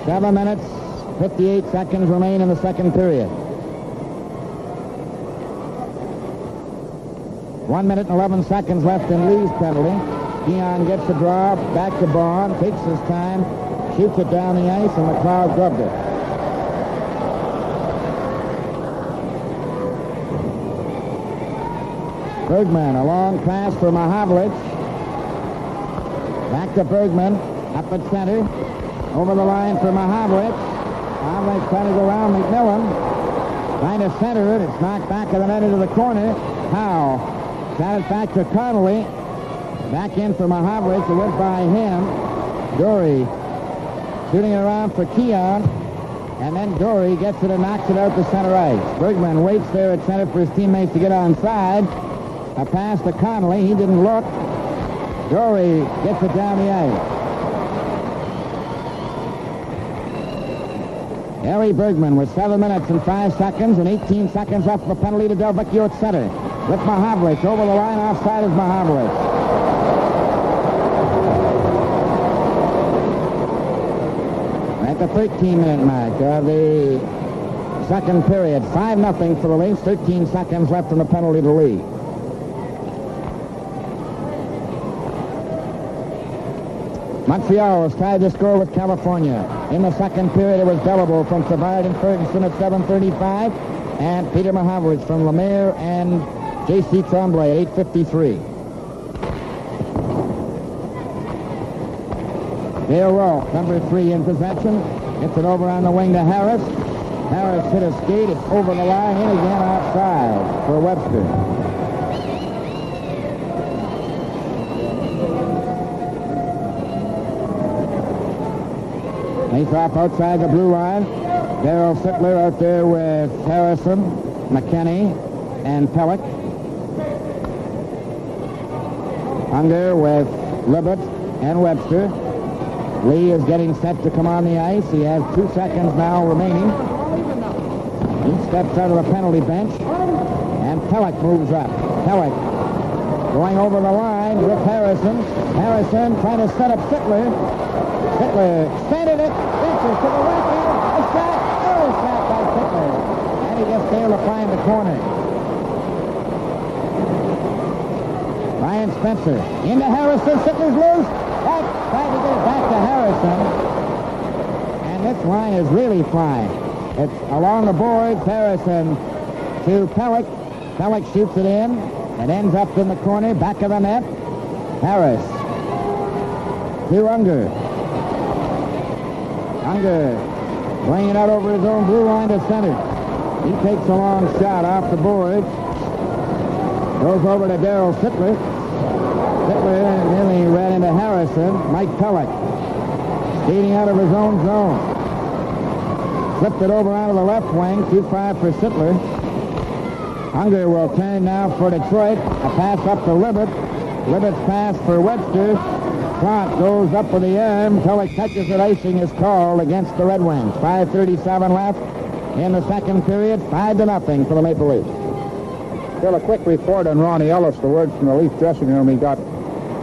Seven minutes, 58 seconds remain in the second period. 1 minute and 11 seconds left in Lee's penalty. Keon gets the draw, back to Bond, takes his time, shoots it down the ice, and the crowd gloved it. Bergman, a long pass for Mahavlich. Back to Bergman, up at center. Over the line for Mahavlich. Mahavlich trying to go around McMillan. Trying to center it. It's knocked back of the net into the corner. Howe shot it back to Connolly. Back in for Mahavlich. It went by him. Dory shooting it around for Keon. And then Dory gets it and knocks it out to center ice. Bergman waits there at center for his teammates to get onside. A pass to Connolly. He didn't look. Dory gets it down the ice. Harry Bergman with 7 minutes and 5 seconds and 18 seconds left for the penalty to Del Vecchio at center. With Mahavlich over the line, offside is Mahavlich. At the 13-minute mark of the second period, 5-0 for the Leafs, 13 seconds left in the penalty to Lee. Montreal has tied the score with California. In the second period, it was Beliveau from Savard and Ferguson at 7:35, and Peter Mahavlich from Lemaire and J.C. Tremblay at 8:53. Dale Rolfe, number 3 in possession. Gets it over on the wing to Harris. Harris hit a skate. It's over the line, in again outside for Webster. Face off outside the blue line. Darryl Sittler out there with Harrison, McKenney, and Pellick. Unger with Libet and Webster. Lee is getting set to come on the ice. He has 2 seconds now remaining. He steps out of the penalty bench, and Pellick moves up. Pellick going over the line with Harrison. Harrison trying to set up Sittler. Sittler centered it. Reaches to the right field. A shot. Oh, shot by Sittler. And he just failed to find the corner. Ryan Spencer into Harrison. Sittler's loose. That's trying to get it back to Harrison. And this line is really flying. It's along the boards. Harrison to Pellick. Pellick shoots it in. It ends up in the corner. Back of the net. Harris to Unger. Unger laying it out over his own blue line to center. He takes a long shot off the boards. Goes over to Darryl Sittler. Sittler nearly ran into Harrison. Mike Pellick skating out of his own zone. Flipped it over onto the left wing. Too far for Sittler. Unger will turn now for Detroit. A pass up to Libet. Libet's pass for Webster. Trot goes up with the arm. Pellick touches it. Icing is called against the Red Wings. 5:37 left in the second period. 5-0 for the Maple Leafs. Still a quick report on Ronnie Ellis. The words from the Leaf dressing room. He got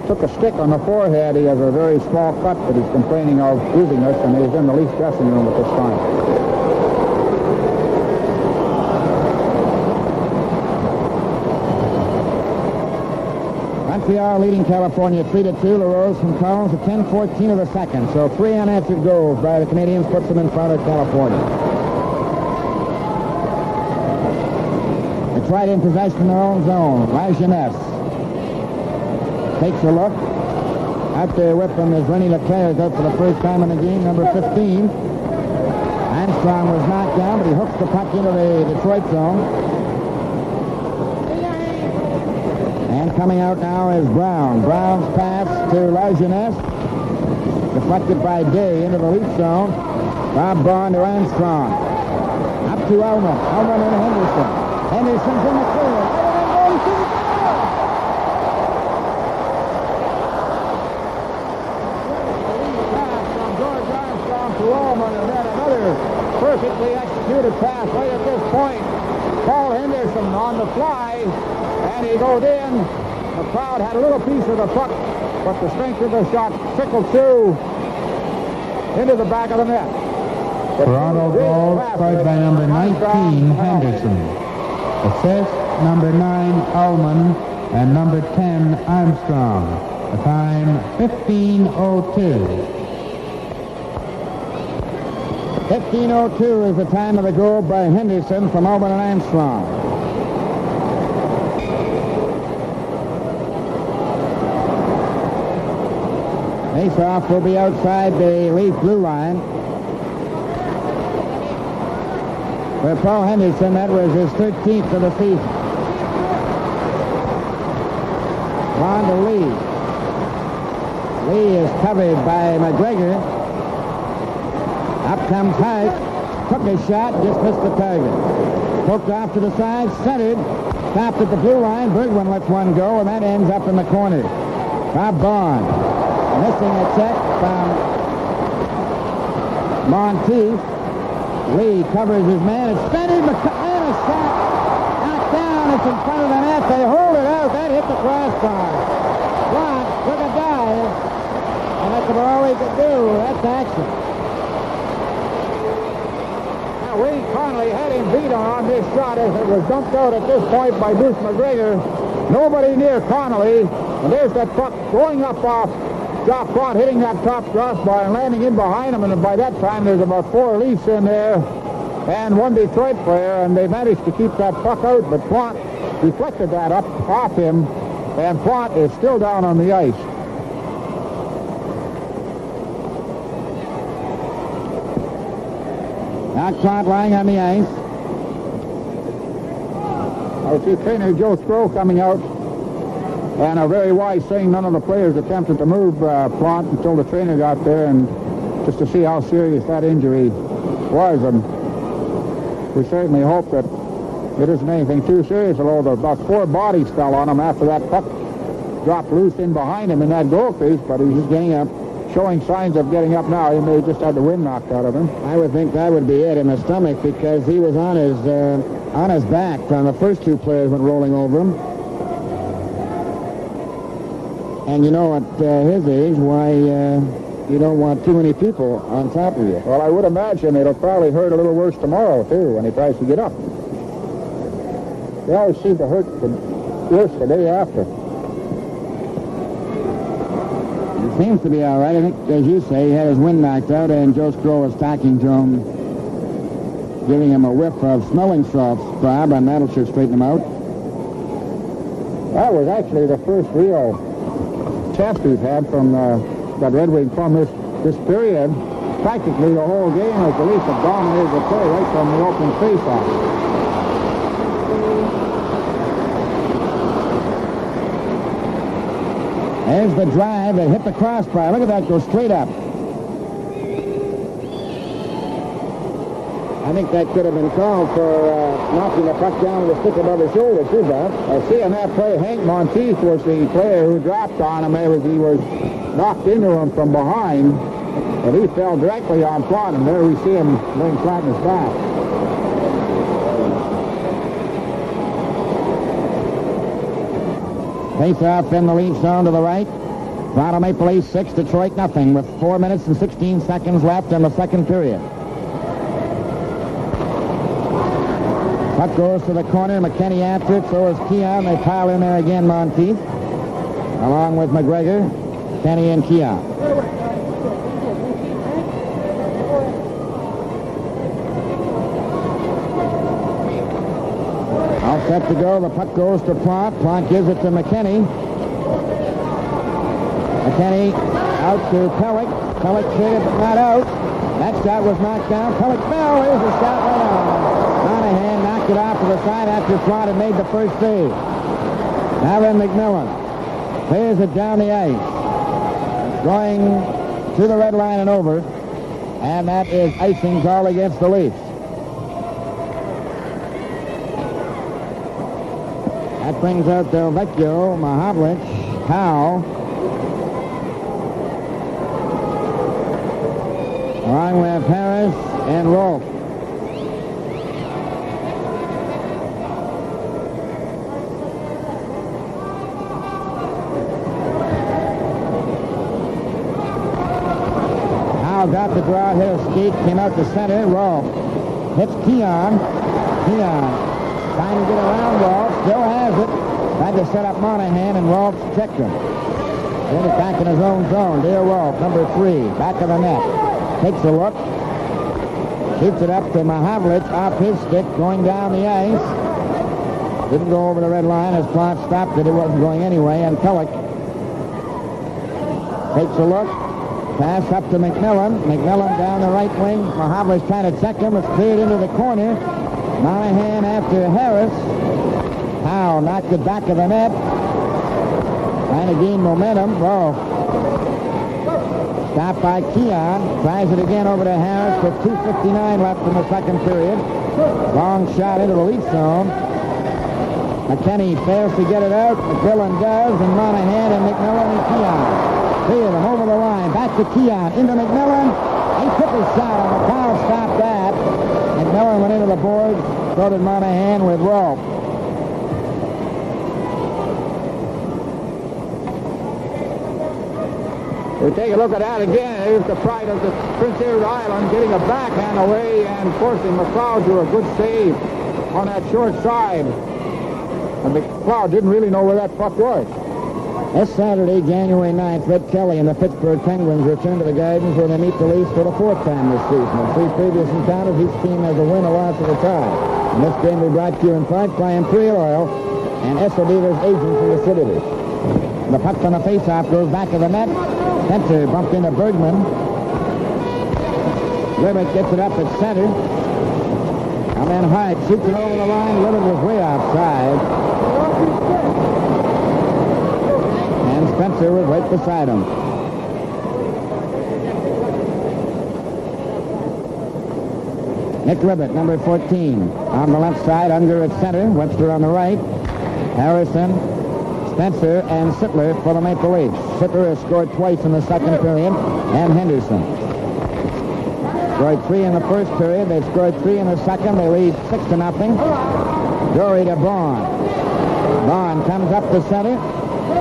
took a stick on the forehead. He has a very small cut that he's complaining of losing us, and he's in the Leafs dressing room at this time. Montreal leading California 3-2. LaRose from Collins at 10:14 of the second. So 3 unanswered goals by the Canadians puts them in front of California. It's right in possession in their own zone. Lajeunesse takes a look. Out there with them is René Leclerc out for the first time in the game, number 15. Armstrong was knocked down, but he hooks the puck into the Detroit zone. And coming out now is Brown. Brown's pass to Lajeunesse. Deflected by Day into the Leaf zone. Bob Bond to Armstrong. Up to Ullman. Ullman and Henderson. Henderson's in the clear. To Ullman, and then another perfectly executed pass right at this point. Paul Henderson on the fly, and he goes in. The crowd had a little piece of the puck, but the strength of the shot trickled through into the back of the net. Toronto goal scored by number 19, Henderson. Assist, number 9, Ullman, and number 10, Armstrong. The time, 15:02. 15:02 is the time of the goal by Henderson from Ullman and Armstrong. Face-off will be outside the Leaf blue line. For Paul Henderson, that was his 13th of the season. On to Lee. Lee is covered by McGregor. Up comes Hart. Took his shot, just missed the target. Poked off to the side, centered. Stopped at the blue line. Bergwijn lets one go, and that ends up in the corner. Bob Bond. Missing a check from Monteith. Lee covers his man. It's centered. McCann is shot. Knocked down. It's in front of the net. They hold it out. That hit the crossbar. Blunt took a dive. And that's about all he could do. That's action. Wayne Connolly had him beat on this shot as it was dumped out at this point by Bruce McGregor. Nobody near Connolly. And there's that puck going up off Jock Plot, hitting that top crossbar and landing in behind him. And by that time, there's about 4 Leafs in there and 1 Detroit player. And they managed to keep that puck out. But Plot deflected that up off him. And Plot is still down on the ice. Now Plot lying on the ice. I see trainer Joe Stroh coming out, and a very wise thing. None of the players attempted to move Plot until the trainer got there, and just to see how serious that injury was. And we certainly hope that it isn't anything too serious, although about 4 bodies fell on him after that puck dropped loose in behind him in that goal crease, but he's just getting up. Showing signs of getting up now. He may have just had the wind knocked out of him. I would think that would be it in the stomach, because he was on his back when the first 2 players went rolling over him. And you know, at his age, why you don't want too many people on top of you. Well, I would imagine it'll probably hurt a little worse tomorrow, too, when he tries to get up. They always seem to hurt worse the day after. Seems to be all right. I think, as you say, he had his wind knocked out, and Joe Stroh was talking to him, giving him a whiff of smelling salts, Bob, and that'll sure straighten him out. That was actually the first real test we've had from that Red Wing from this period. Practically the whole game as the Leafs have dominated the play right from the opening faceoff. There's the drive that hit the crossbar. Look at that, go straight up. I think that could have been called for knocking the puck down with a stick above his shoulder, too, Bob. See, in that play, Hank Monteith was the player who dropped on him. He was knocked into him from behind, and he fell directly on Plot, and there we see him laying flat in his back. Face off in the Leaf zone to the right. Toronto Maple Leafs 6, Detroit nothing, with 4 minutes and 16 seconds left in the second period. Puck goes to the corner. McKenny after it. So is Keon. They pile in there again, Monteith, along with McGregor, Kenny, and Keon. All set to go. The puck goes to Plante. Plante gives it to McKenny. McKenny out to Pellick. Pellick traded, but not out. That shot was knocked down. Pellick fell. Here's a shot right on. Monahan knocked it off to the side after Plante had made the first save. Now then McMillan clears it down the ice. Going to the red line and over. And that is icing call against the Leafs. That brings out Del Vecchio, Mahavlich, Howe, along with Harris and Rolfe. Howe got the draw, hit a skate, came out to center. Rolfe hits Keon. Keon trying to get around Rolfe, still has it. Tried to set up Monahan, and Rolfe checked him. Then it back in his own zone. Dale Rolfe, number 3, back of the net. Takes a look. Shoots it up to Mahavlich off his stick, going down the ice. Didn't go over the red line as Plante stopped it. It wasn't going anyway. And Pellick takes a look. Pass up to McMillan. McMillan down the right wing. Mahavlich trying to check him. It's cleared into the corner. Monahan after Harris. Howe knocked it back of the net. Trying to gain momentum. Whoa. Stopped by Keon. Tries it again over to Harris with 2:59 left in the second period. Long shot into the Leaf zone. McKenny fails to get it out. McMillan does, and Monahan and McMillan and Keon. 3 of them over the line. Back to Keon. Into McMillan. He took his shot, and the foul stopped that. McMillan went into the boards. So did Monahan with Rolfe. We take a look at that again. Here's the pride of the Prince Edward Island getting a backhand away and forcing McLeod to a good save on that short side. And McLeod didn't really know where that puck was. This Saturday, January 9th, Red Kelly and the Pittsburgh Penguins return to the Gardens where they meet the Leafs for the 4th time this season. In 3 previous encounters, each team has a win, a loss, and a tie. And this game will be brought to you in part by Imperial Oil and Esso Dealers agents in the city. The puck on the faceoff goes back to the net. Spencer bumped into Bergman. Libert gets it up at center. And then Hart shoots it over the line. Libert was way offside. And Spencer was right beside him. Nick Libert, number 14. On the left side, Unger at center. Webster on the right. Harrison, Spencer, and Sittler for the Maple Leafs. Sittler has scored twice in the second period, and Henderson. Scored 3 in the first period. They've scored 3 in the second. They lead 6-0. Dory to Braun. Braun comes up the center.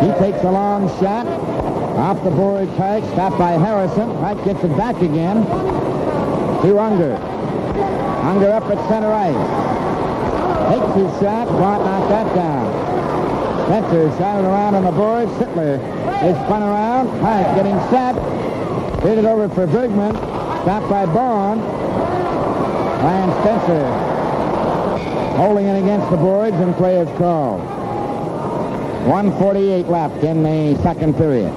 He takes a long shot. Off the board, Pike, stopped by Harrison. Pike gets it back again to Unger. Unger up at center ice. Takes his shot. Braun knocked that down. Spencer shot it around on the board. Sittler is spun around. Pike getting set. Hit it over for Bergman. Stopped by Braun. Ryan Spencer holding it against the boards, and play is called. 1:48 left in the second period.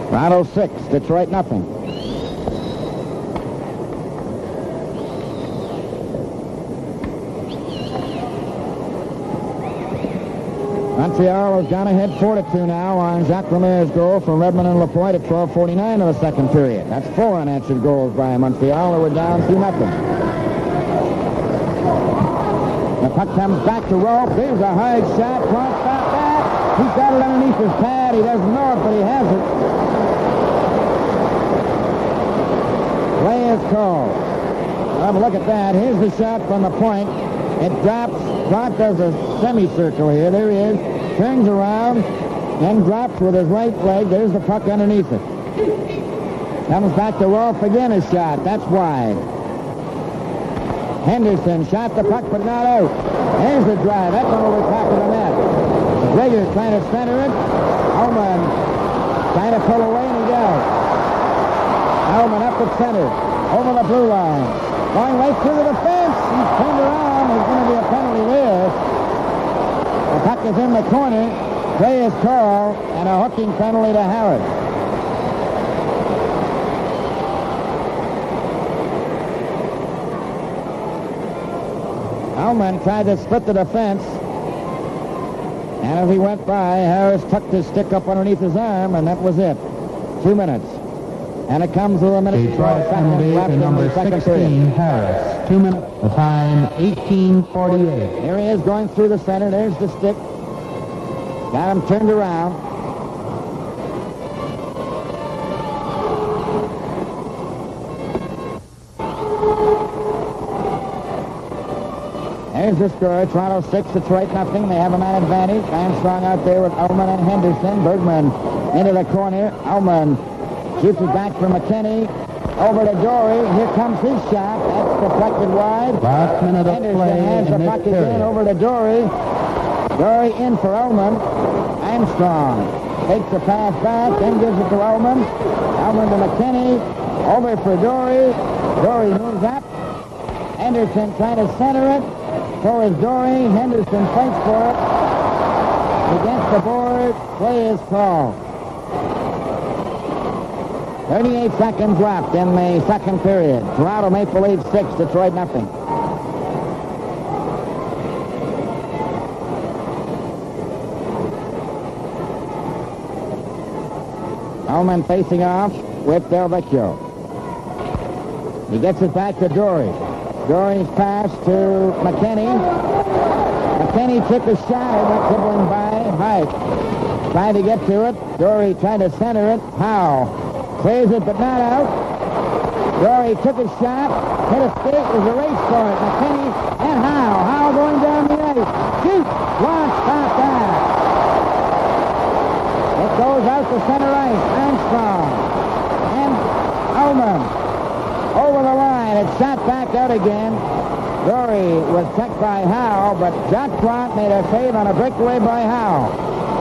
Toronto 6, Detroit nothing. Montreal has gone ahead 4-2 now on Jacques Lemaire's goal from Redmond and Lapointe at 12:49 of the second period. That's 4 unanswered goals by Montreal, and we're down 2-0. The puck comes back to Rolfe. There's a hard shot. Plante stop that. He's got it underneath his pad. He doesn't know it, but he has it. Play is called. Have a look at that. Here's the shot from the point. It drops. Plante does a semicircle here. There he is. Turns around. Then drops with his right leg. There's the puck underneath it. Comes back to Rolf again, his shot. That's wide. Henderson shot the puck, but not out. There's the drive. That's over the top of the net. Gregor trying to center it. Ullman trying to pull away, and he does. Ullman up at center. Over the blue line. Going right through the defense. He's turned around. There's going to be a penalty there. The puck is in the corner. Play is called, and a hooking penalty to Harris. Ullman tried to split the defense, and as he went by, Harris tucked his stick up underneath his arm, and that was it. 2 minutes. And it comes with a minute and 12 seconds left in the second period. Harris, 2 minutes. The time, 18:48. Here he is going through the center. There's the stick. Got him turned around. There's the score. Toronto 6, Detroit nothing. They have a man advantage. Armstrong out there with Ullman and Henderson. Bergman into the corner. Ullman shoots it back for McKinney. Over to Dory. Here comes his shot. That's deflected wide. Last minute of Henderson play has the in puck this again. period. Over to Dory. Dory in for Ullman. Armstrong takes the pass back, then gives it to Ullman. Ullman to McKinney. Over for Dory. Dory moves up. Henderson trying to center it. So is Dory. Henderson fights for it. Against the board. Play is called. 38 seconds left in the second period. Toronto Maple Leafs 6, Detroit nothing. Ullman facing off with Del Vecchio. He gets it back to Dory. Dory's pass to McKinney. McKinney took a shot and went dribbling by Hike. Trying to get to it. Dory tried to center it. Howe clears it, but not out. Dory took a shot. Hit a skate. Was a race for it. McKinney and Howe. Howe going down the ice. Shoot! One stop that. It goes out to center ice. Armstrong and Ullman over the line. It's shot back out again. Dory was checked by Howe, but Jack Trot made a save on a breakaway by Howe.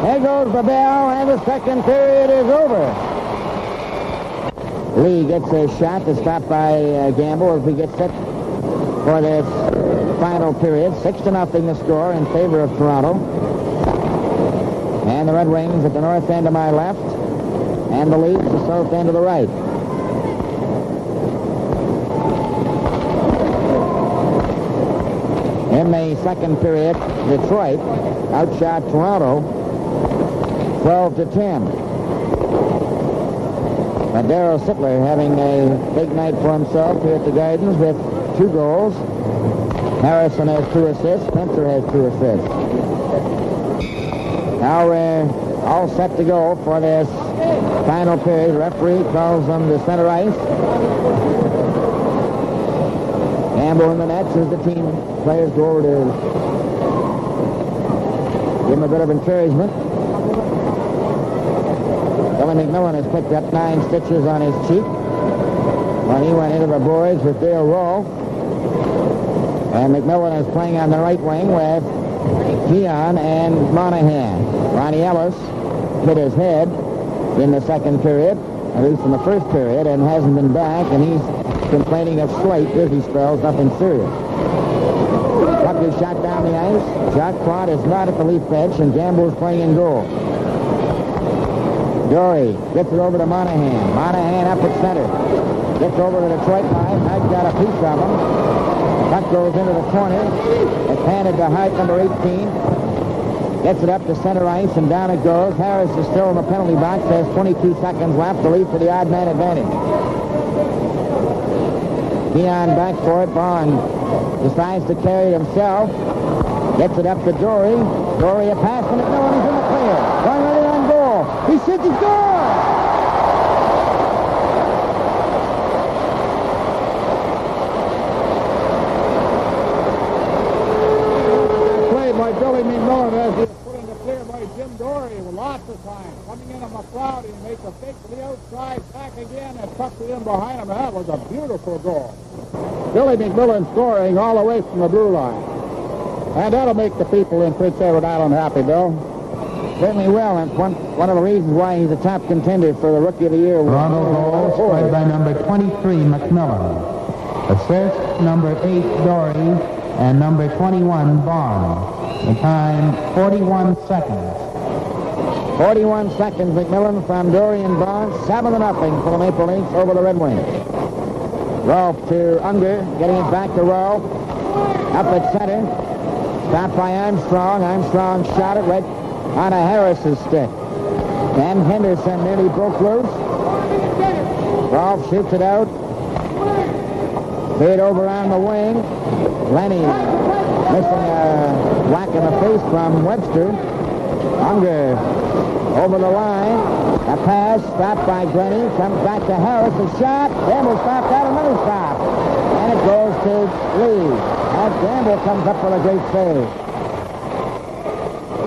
There goes the bell, and the second period is over. Lee gets a shot to stop by Gamble as we get set for this final period. 6-0 the score in favor of Toronto. And the Red Wings at the north end to my left, and the Leafs the south end to the right. In the second period, Detroit outshot Toronto 12-10. But Darryl Sittler having a big night for himself here at the Gardens with 2 goals. Harrison has 2 assists. Spencer has 2 assists. Now we're all set to go for this final period. The referee calls them to center ice. Gamble in the nets as the team players go over to give him a bit of encouragement. Billy McMillan has picked up 9 stitches on his cheek when he went into the boards with Dale Rowe. And McMillan is playing on the right wing with Keon and Monahan. Ronnie Ellis hit his head in the second period, at least in the first period, and hasn't been back, and he's complaining of slight dizzy spells, nothing serious. Puck is shot down the ice. Jack Trot is not at the Leaf bench, and Gamble is playing in goal. Dory gets it over to Monahan. Monahan up at center. Gets over to the Detroit line. Hyde got a piece of him. The puck goes into the corner. It's handed to Hyde, number 18. Gets it up to center ice, and down it goes. Harris is still in the penalty box. Has 22 seconds left. The Leaf for the odd man advantage. Keon back for it. Vaughn decides to carry it himself. Gets it up to Dory. Dory a pass from McMillan. He's in the clear. Going right on goal. He shoots. He scores! Played by Billy McMillan as he was put in the clear by Jim Dory with lots of time. the in behind him, and that was a beautiful goal. Billy McMillan scoring all the way from the blue line. And that'll make the people in Prince Edward Island happy, Bill. Certainly will, and one of the reasons why he's a top contender for the Rookie of the Year. Toronto goal scored by number 23, McMillan. Assist, number 8, Dory, and number 21, Bond. The time, 41 seconds. 41 seconds, McMillan from Dorian Bond, 7-0 for the Maple Leafs over the Red Wings. Rolfe to Unger, getting it back to Rolfe. Up at center. Stopped by Armstrong. Armstrong shot it right onto Harris's stick. And Henderson nearly broke loose. Rolfe shoots it out. Fade over on the wing. Lenny missing a whack in the face from Webster. Unger over the line. A pass stopped by Glenny. Comes back to Harris. A shot. Gamble stopped out. Another stop. And it goes to Lee. As Gamble comes up with a great save.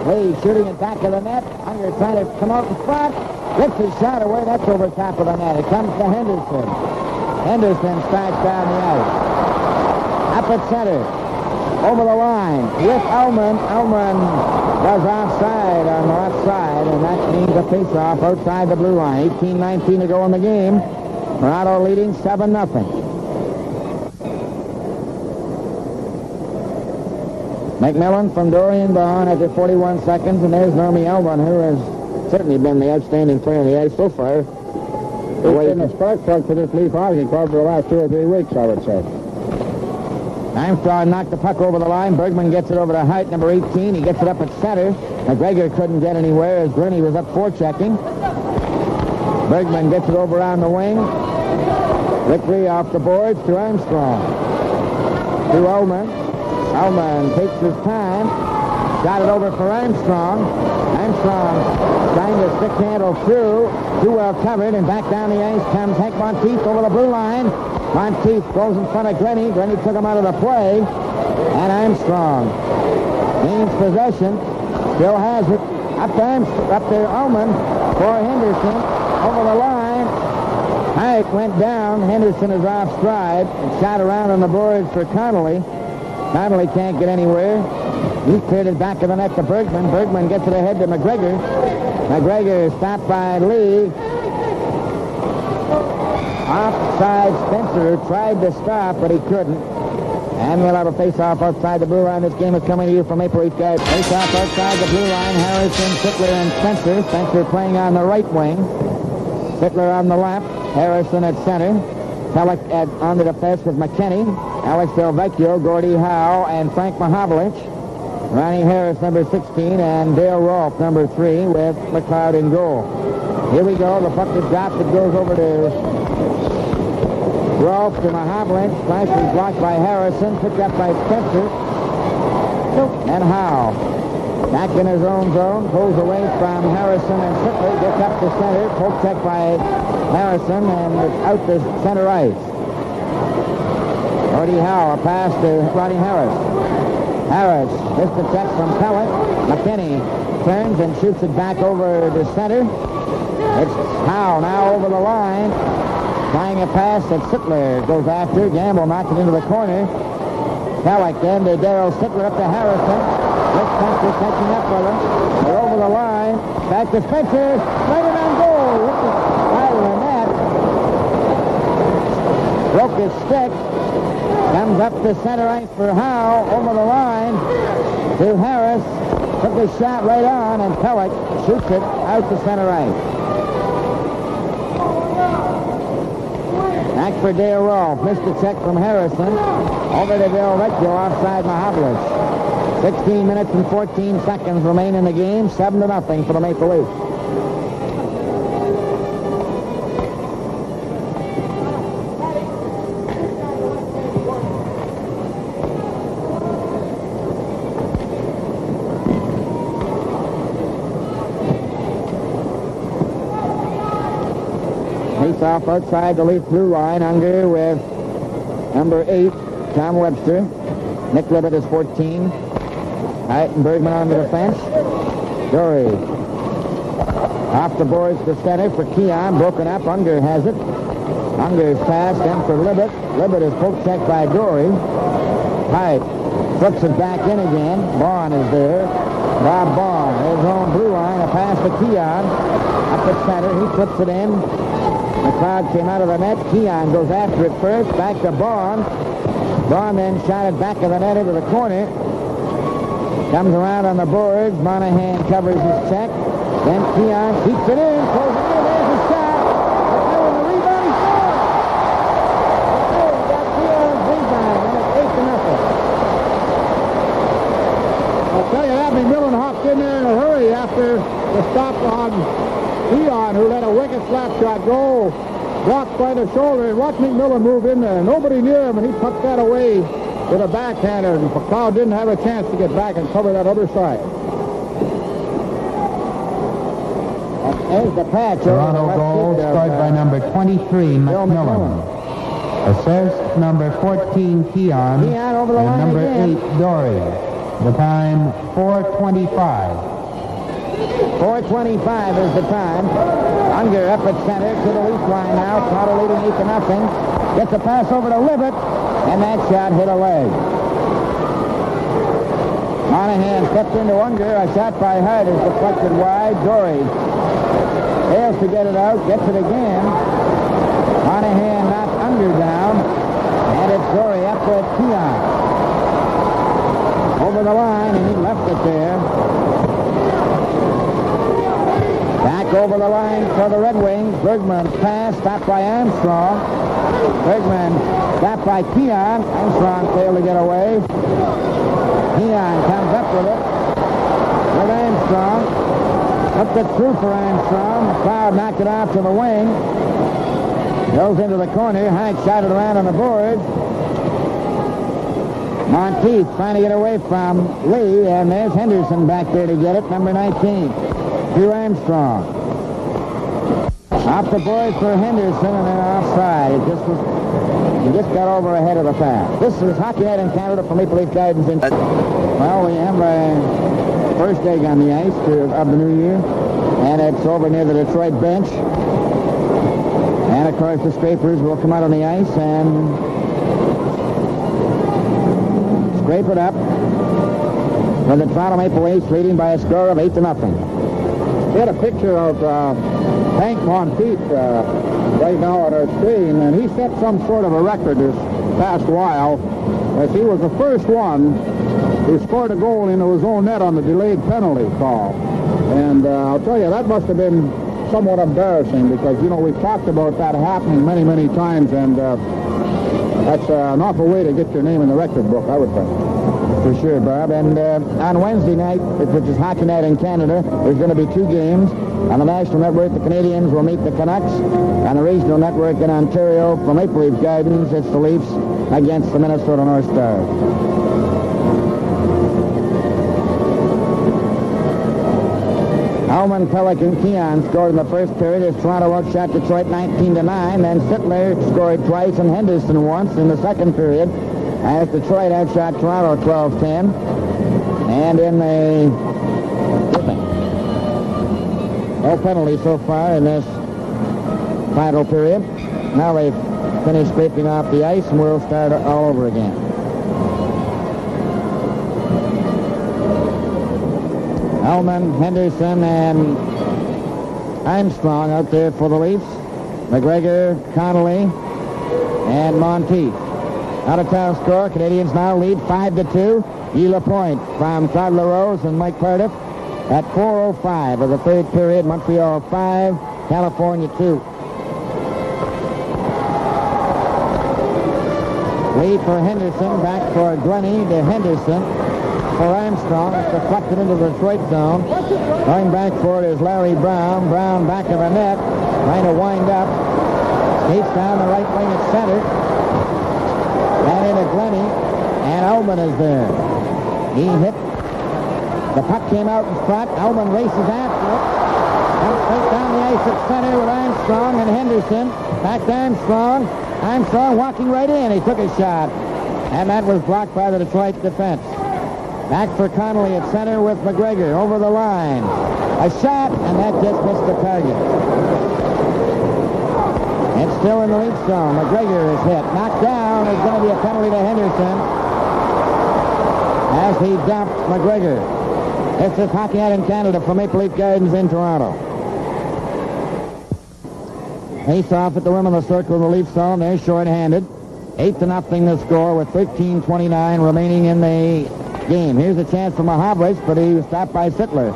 Lee shooting it back of the net. Unger trying to come out in front. Gets his shot away. That's over top of the net. It comes to Henderson. Henderson strikes down the ice. Up at center. Over the line with Ullman. Ullman was offside on the left side, and that means a face-off outside the blue line. 18-19 to go in the game. Toronto leading 7-0. McMillan from Dorian Bond after 41 seconds, and there's Normie Ullman, who has certainly been the outstanding player on the ice so far. He's been a spark plug for this Leaf hockey club for the last 2 or 3 weeks, I would say. Armstrong knocked the puck over the line. Bergman gets it over to Hite, number 18. He gets it up at center. McGregor couldn't get anywhere as Gurney was up forechecking. Bergman gets it over on the wing. Vickery off the boards to Armstrong. To Ullman. Ullman takes his time. Got it over for Armstrong. Armstrong trying to stick handle through. Too well covered, and back down the ice comes Hank Monteith over the blue line. Monteith goes in front of Glenny. Glenny took him out of the play. And Armstrong gains possession. Still has it. Up to Ullman for Henderson. Over the line. Hike went down. Henderson is off stride. And shot around on the boards for Connolly. Connolly can't get anywhere. He cleared it back of the net to Bergman. Bergman gets it ahead to McGregor. McGregor stopped by Lee. Offside Spencer tried to stop, but he couldn't. And we'll have a face-off outside the blue line. This game is coming to you from Maple Leaf Guys. Face-off outside the blue line. Harrison, Sittler, and Spencer. Spencer playing on the right wing. Sittler on the left. Harrison at center. Pellick on the defense with McKinney. Alex Delvecchio, Gordie Howe, and Frank Mahovlich. Ronnie Harris, number 16, and Dale Rolfe, number 3, with McLeod in goal. Here we go. The puck is dropped. It goes over to Rolfe to Mahovlich. Flash is blocked by Harrison. Picked up by Spencer. And Howe. Back in his own zone. Pulls away from Harrison and Sittler. Gets up to center. Poke check by Harrison, and it's out to center ice. Gordie Howe, a pass to Roddy Harris. Harris missed the check from Pellick. McKinney turns and shoots it back over to center. It's Howe now over the line. Trying a pass that Sittler goes after. Gamble knocks it into the corner. Pellick then to Darryl Sittler up to Harrison. Rick Spencer catching up with him. They're over the line. Back to Spencer. Right around goal. Hit the side of the net. Broke his stick. Comes up to center ice for Howe. Over the line to Harris. Took his shot right on, and Pellick shoots it out to center ice. Back for Dale Rolfe. Missed the check from Harrison. Over to Delvecchio offside Mahovlich. 16 minutes and 14 seconds remain in the game. 7-0 for the Maple Leafs. Off outside the Leaf blue line. Unger with number 8, Tom Webster. Nick Libet is 14. Hite and Bergman on the defense. Dory. Off the boards to center for Keon. Broken up. Unger has it. Unger's pass in for Libet. Libet is poke checked by Dory. Hyde flips it back in again. Vaughn is there. Bob Vaughn, his own blue line, a pass to Keon. Up at center, he flips it in. The crowd came out of the net. Keon goes after it first, back to Vaughn. Vaughn then shot it back of the net into the corner. Comes around on the boards. Monahan covers his check. Then Keon keeps it in, pulls it in. There's a shot. And the rebound, he scores. Got Keon's rebound, and it's 8-0. I'll tell you that, McMillan hopped in there in a hurry after the stop on Keon, who let a wicked slap shot go, blocked by the shoulder, and watch McMillan move in there. Nobody near him, and he put that away with a backhander, and McLeod didn't have a chance to get back and cover that other side. There's the patch. Toronto goal scored by number 23, McMillan. Assist number 14, Keon. Keon over the and line number again. 8, Dory. The time, 4:25. 4:25 is the time. Unger up at center to the leaf line now. Toronto leading 8-0. Gets a pass over to Libet, and that shot hit a leg. Monahan steps into Unger. A shot by Hyde is deflected wide. Dory fails to get it out. Gets it again. Monahan knocks Unger down, and it's Dory up with Keon. Over the line, and he left it there. Back over the line for the Red Wings. Bergman's pass stopped by Armstrong. Bergman stopped by Keon. Armstrong failed to get away. Keon comes up with it. With Armstrong. Up it through for Armstrong. McLeod knocked it out to the wing. Goes into the corner. Hyde shot it around on the boards. Monteith trying to get away from Lee, and there's Henderson back there to get it, number 19. To Armstrong. Off the boards for Henderson, and then offside. He just got over ahead of the pass. This is Hockey Night in Canada for Maple Leaf Guidance. Well, we have a first egg on the ice of the new year, and it's over near the Detroit bench. And, of course, the Scrapers will come out on the ice and scrape it up with the Toronto Maple Leafs leading by a score of 8-0. We had a picture of Hank Monteith right now on our screen, and he set some sort of a record this past while, as he was the first one who scored a goal into his own net on the delayed penalty call. And I'll tell you, that must have been somewhat embarrassing because, you know, we've talked about that happening many, many times, and that's an awful way to get your name in the record book, I would think. For sure, Bob. And on Wednesday night, which is Hockey Night in Canada, there's going to be two games. On the National Network, the Canadians will meet the Canucks. On the Regional Network in Ontario, for Maple Leaf Guidance, it's the Leafs against the Minnesota North Stars. Hellman, Pellick, and Keon scored in the first period as Toronto outshot Detroit 19-9. Then Sittler scored twice and Henderson once in the second period as Detroit outshot Toronto 12-10. And in the no penalty so far in this final period. Now they've finished scraping off the ice, and we'll start all over again. Hellman, Henderson, and Armstrong out there for the Leafs. McGregor, Connolly, and Monteith. Out-of-town score, Canadians now lead 5-2. Guy Lapointe from Claude LaRose and Mike Cardiff at 4:05 of the third period. Montreal 5, California 2. Lee for Henderson, back for Glennie to Henderson. For Armstrong, it's deflected into the Detroit zone. Going back for it is Larry Brown. Brown back of the net, trying to wind up. Skates down the right wing at center. And into Glennie, and Ullman is there. He hit. The puck came out in front. Ullman races after it. Comes straight down the ice at center with Armstrong and Henderson. Back to Armstrong. Armstrong walking right in. He took a shot. And that was blocked by the Detroit defense. Back for Connolly at center with McGregor over the line. A shot, and that just missed the target. It's Still in the lead zone. McGregor is hit. Knocked down. There's going to be a penalty to Henderson as he dumped McGregor. This is Hockey Night in Canada from Maple Leaf Gardens in Toronto. Face off at the rim of the circle in the Leaf zone. They're short-handed. 8-0 the score with 13:29 remaining in the game. Here's a chance for Mahavlich, but he was stopped by Sittler.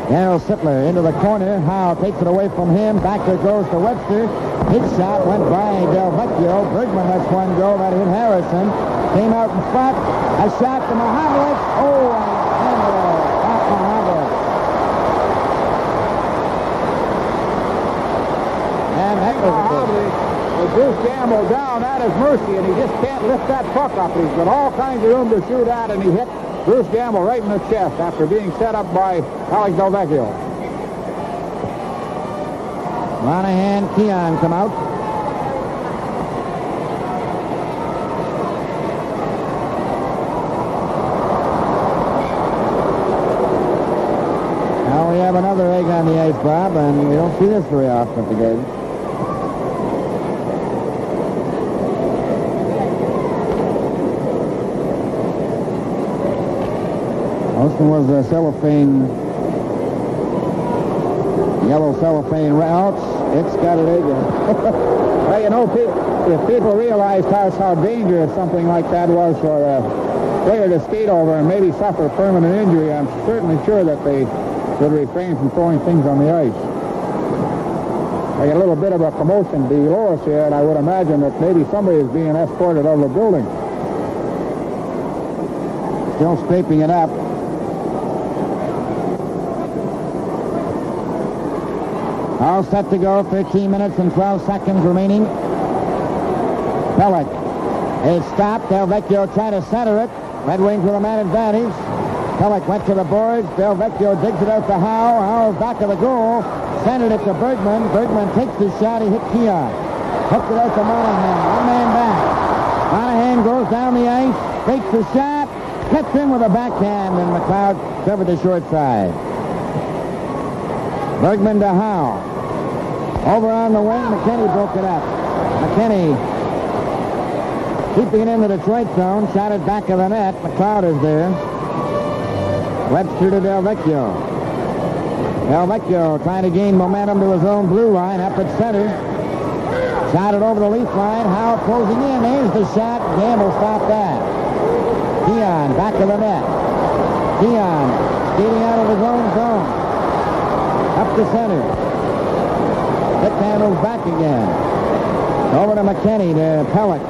Darryl Sittler into the corner. Howe takes it away from him. Back there goes to Webster. His shot went by Del Vecchio. Bergman lets one go. That hit Harrison. Came out in front. A shot to Mahavlich. Oh, and off Mahavlich. And that was Mahavlich with Bruce Gamble down at his mercy, and he just can't lift that puck up. He's got all kinds of room to shoot at, and he hit Bruce Gamble right in the chest after being set up by Alex Del Vecchio. Monahan, Keon come out. Now we have another egg on the ice, Bob, and we don't see this very often at the game. Austin was a cellophane, yellow cellophane routes. It's got an egg in it. Well, you know, if people realized how dangerous something like that was for a player to skate over and maybe suffer permanent injury, I'm certainly sure that they would refrain from throwing things on the ice. I get a little bit of a commotion below us here, and I would imagine that maybe somebody is being escorted out of the building. Still scraping it up. All set to go. 13 minutes and 12 seconds remaining. Pellick is stopped. Del Vecchio trying to center it. Red Wings with a man advantage. Pellick went to the boards. Del Vecchio digs it out to Howe. Howe's back of the goal. Centered it to Bergman. Bergman takes the shot. He hit Keon. Hooked it out to Monahan. One man back. Monahan goes down the ice. Takes the shot. Cuts in with a backhand, and McLeod covered the short side. Bergman to Howe. Over on the wing, McKinney broke it up. McKinney keeping it in the Detroit zone. Shot it back of the net. McLeod is there. Webster to Del Vecchio. Del Vecchio trying to gain momentum to his own blue line up at center. Shot it over the Leaf line. Howe closing in. There's the shot. Gamble stopped that. Keon back of the net. Keon skating out of his own zone. Up to center. Hit handles back again. Over to McKinney to Pellick.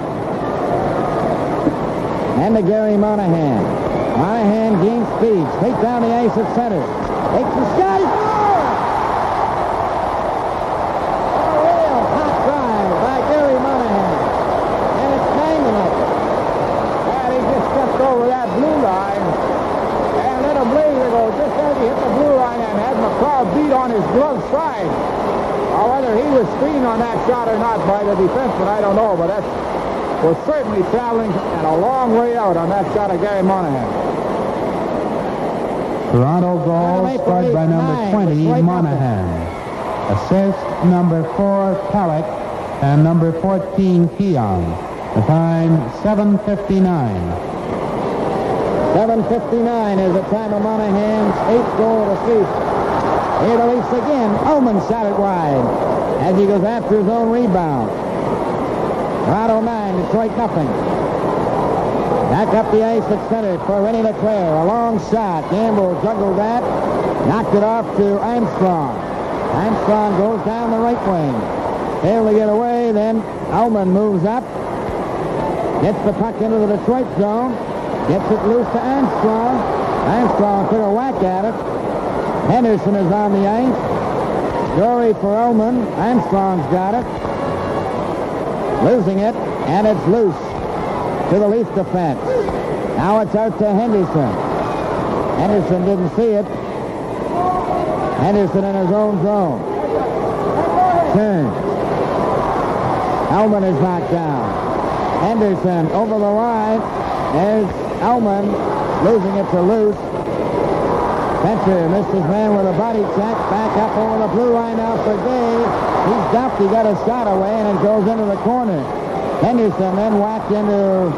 And to Gary Monahan. Monahan gains speed. Straight down the ice at center. Takes the shot. He scores! A real hot drive by Gary Monahan. And it's Mangler. And he just stepped over that blue line and let a blazer go just as he hit the blue line and had McLeod beat on his glove side. Whether he was screened on that shot or not by the defenseman, I don't know, but that was certainly traveling and a long way out on that shot of Gary Monahan. Toronto goal scored by number 20, Monahan. Assist number 4, Pellick, and number 14, Keon. The time, 7:59. 7:59 is the time of Monahan's 8th goal of the season. Here the Leafs again. Ullman shot it wide as he goes after his own rebound. Toronto 9, Detroit nothing. Back up the ice at center for René LeClaire. A long shot. Gamble juggled that. Knocked it off to Armstrong. Armstrong goes down the right wing. Able to get away. Then Ullman moves up. Gets the puck into the Detroit zone. Gets it loose to Armstrong. Armstrong took a whack at it. Henderson is on the ice. Dory for Ullman. Armstrong's got it. Losing it, and it's loose to the Leaf defense. Now it's out to Henderson. Henderson didn't see it. Henderson in his own zone. Turns. Ullman is knocked down. Henderson over the line. There's Ullman losing it to Luce. Spencer missed his man with a body check. Back up over the blue line now for Dave. He's dumped. He got a shot away, and it goes into the corner. Henderson then whacked into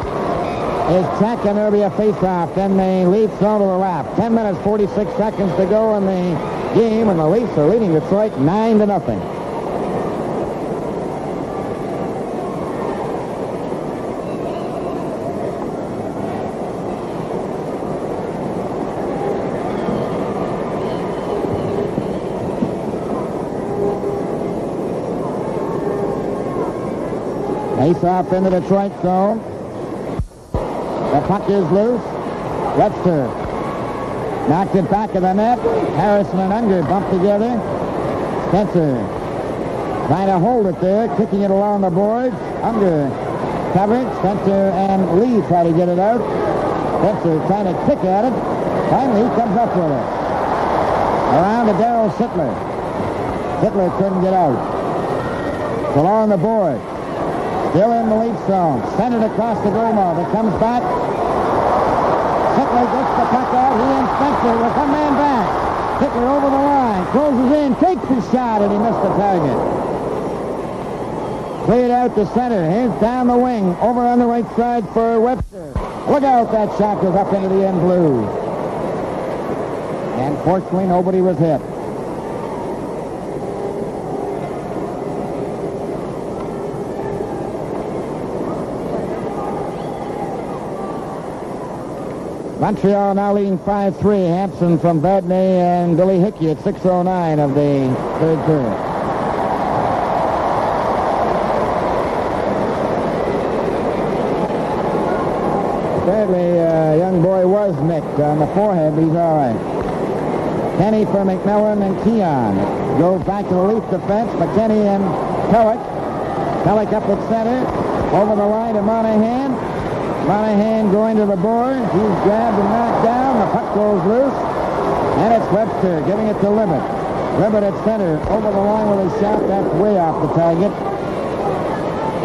his check, and there'll be a face-off. Then the Leafs onto the lap. 10 minutes, 46 seconds to go in the game, and the Leafs are leading Detroit 9-0. Face off in the Detroit zone. The puck is loose. Webster knocked it back of the net. Harrison and Unger bumped together. Spencer trying to hold it there, kicking it along the boards. Unger covered. Spencer and Lee try to get it out. Spencer trying to kick at it. Finally, he comes up with it. Around to Darryl Sittler. Sittler couldn't get out. It's along the board. Still in the Leaf zone. Centered across the Gromov. It comes back. Sittler gets the puck out. He and Spencer with one man back. Sittler over the line. Closes in. Takes the shot, and he missed the target. Cleared out to center. Here's down the wing. Over on the right side for Webster. Look out. That shot goes up into the end blue. And fortunately, nobody was hit. Montreal now leading 5-3. Hampson from Vadnais and Billy Hickey at 6:09 of the third period. Sadly, young boy was nicked on the forehead. He's all right. Kenny for McMillan and Keon. Goes back to the Leaf defense. McKinney and Pellick. Pellick up at center. Over the line to Monahan. Monahan going to the board. He's grabbed and knocked down. The puck goes loose. And it's Webster giving it to Libet. Libet at center. Over the line with a shot. That's way off the target.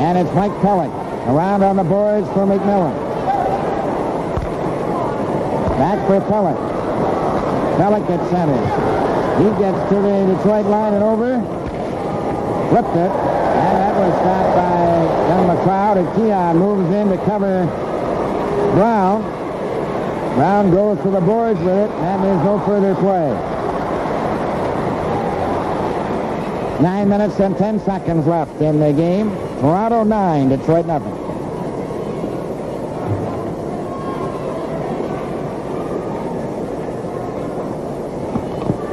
And it's Mike Pellick. Around on the boards for McMillan. Back for Pellick. Pellick at center. He gets to the Detroit line and over. Flipped it. And that was stopped by young McLeod. And Keon moves in to cover Brown. Brown goes to the boards with it, and there's no further play. 9 minutes and 10 seconds left in the game. Toronto 9, Detroit nothing.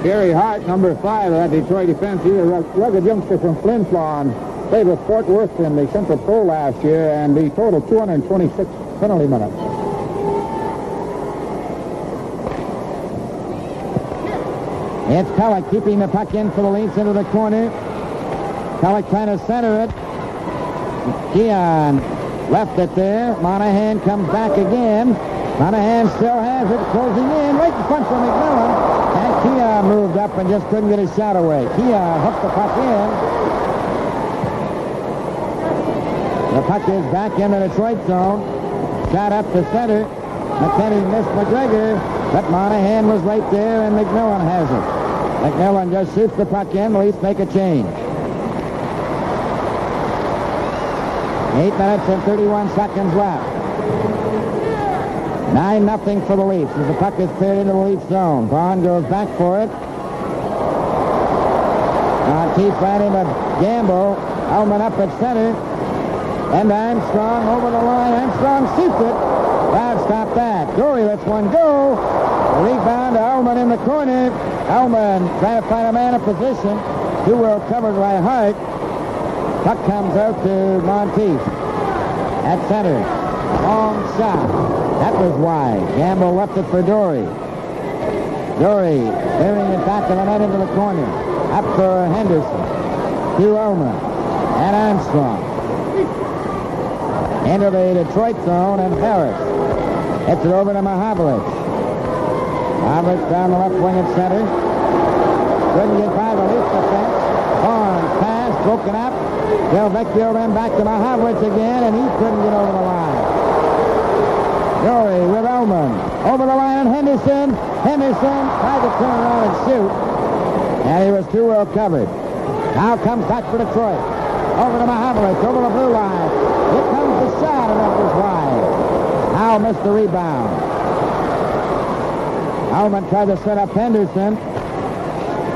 Gary Hart, number 5 of that Detroit defense. He's a rugged youngster from Flin Flon. Played with Fort Worth in the Central Pro last year, and he totaled 226 penalty minutes. It's Pellick keeping the puck in for the Leafs into the corner. Pellick trying to center it. Keon left it there. Monahan comes back again. Monahan still has it, closing in right in front for McMillan. And Keon moved up and just couldn't get his shot away. Keon hooked the puck in. The puck is back in the Detroit zone. Shot up to center. McKinney missed McGregor, but Monahan was right there, and McMillan has it. McMillan just shoots the puck in. The Leafs make a change. 8 minutes and 31 seconds left. 9-0 for the Leafs as the puck is cleared into the Leafs zone. Vaughn goes back for it. Keith ran into Gamble. Hellman up at center. And Armstrong over the line. Armstrong shoots it. Wow, stop that. Dory lets one go. Rebound to Ullman in the corner. Ullman trying to find a man in position. Too well covered by Hart. Puck comes out to Monteith. At center. Long shot. That was wide. Gamble left it for Dory. Dory bearing it back to the net into the corner. Up for Henderson. To Ullman. And Armstrong. Into the Detroit zone, and Harris hits it over to Mahavlich. Mahavlich down the left wing at center. Couldn't get by the Leaf defense. Barnes pass, broken up. Del Vecchio then back to Mahavlich again, and he couldn't get over the line. Jory with Ullman. Over the line and Henderson. Henderson tried to turn around and shoot. And he was too well covered. Now comes back for Detroit. Over to Mahavlich, over the blue line. Here comes the shot, and that was wide. Howe missed the rebound. Ullman tried to set up Henderson.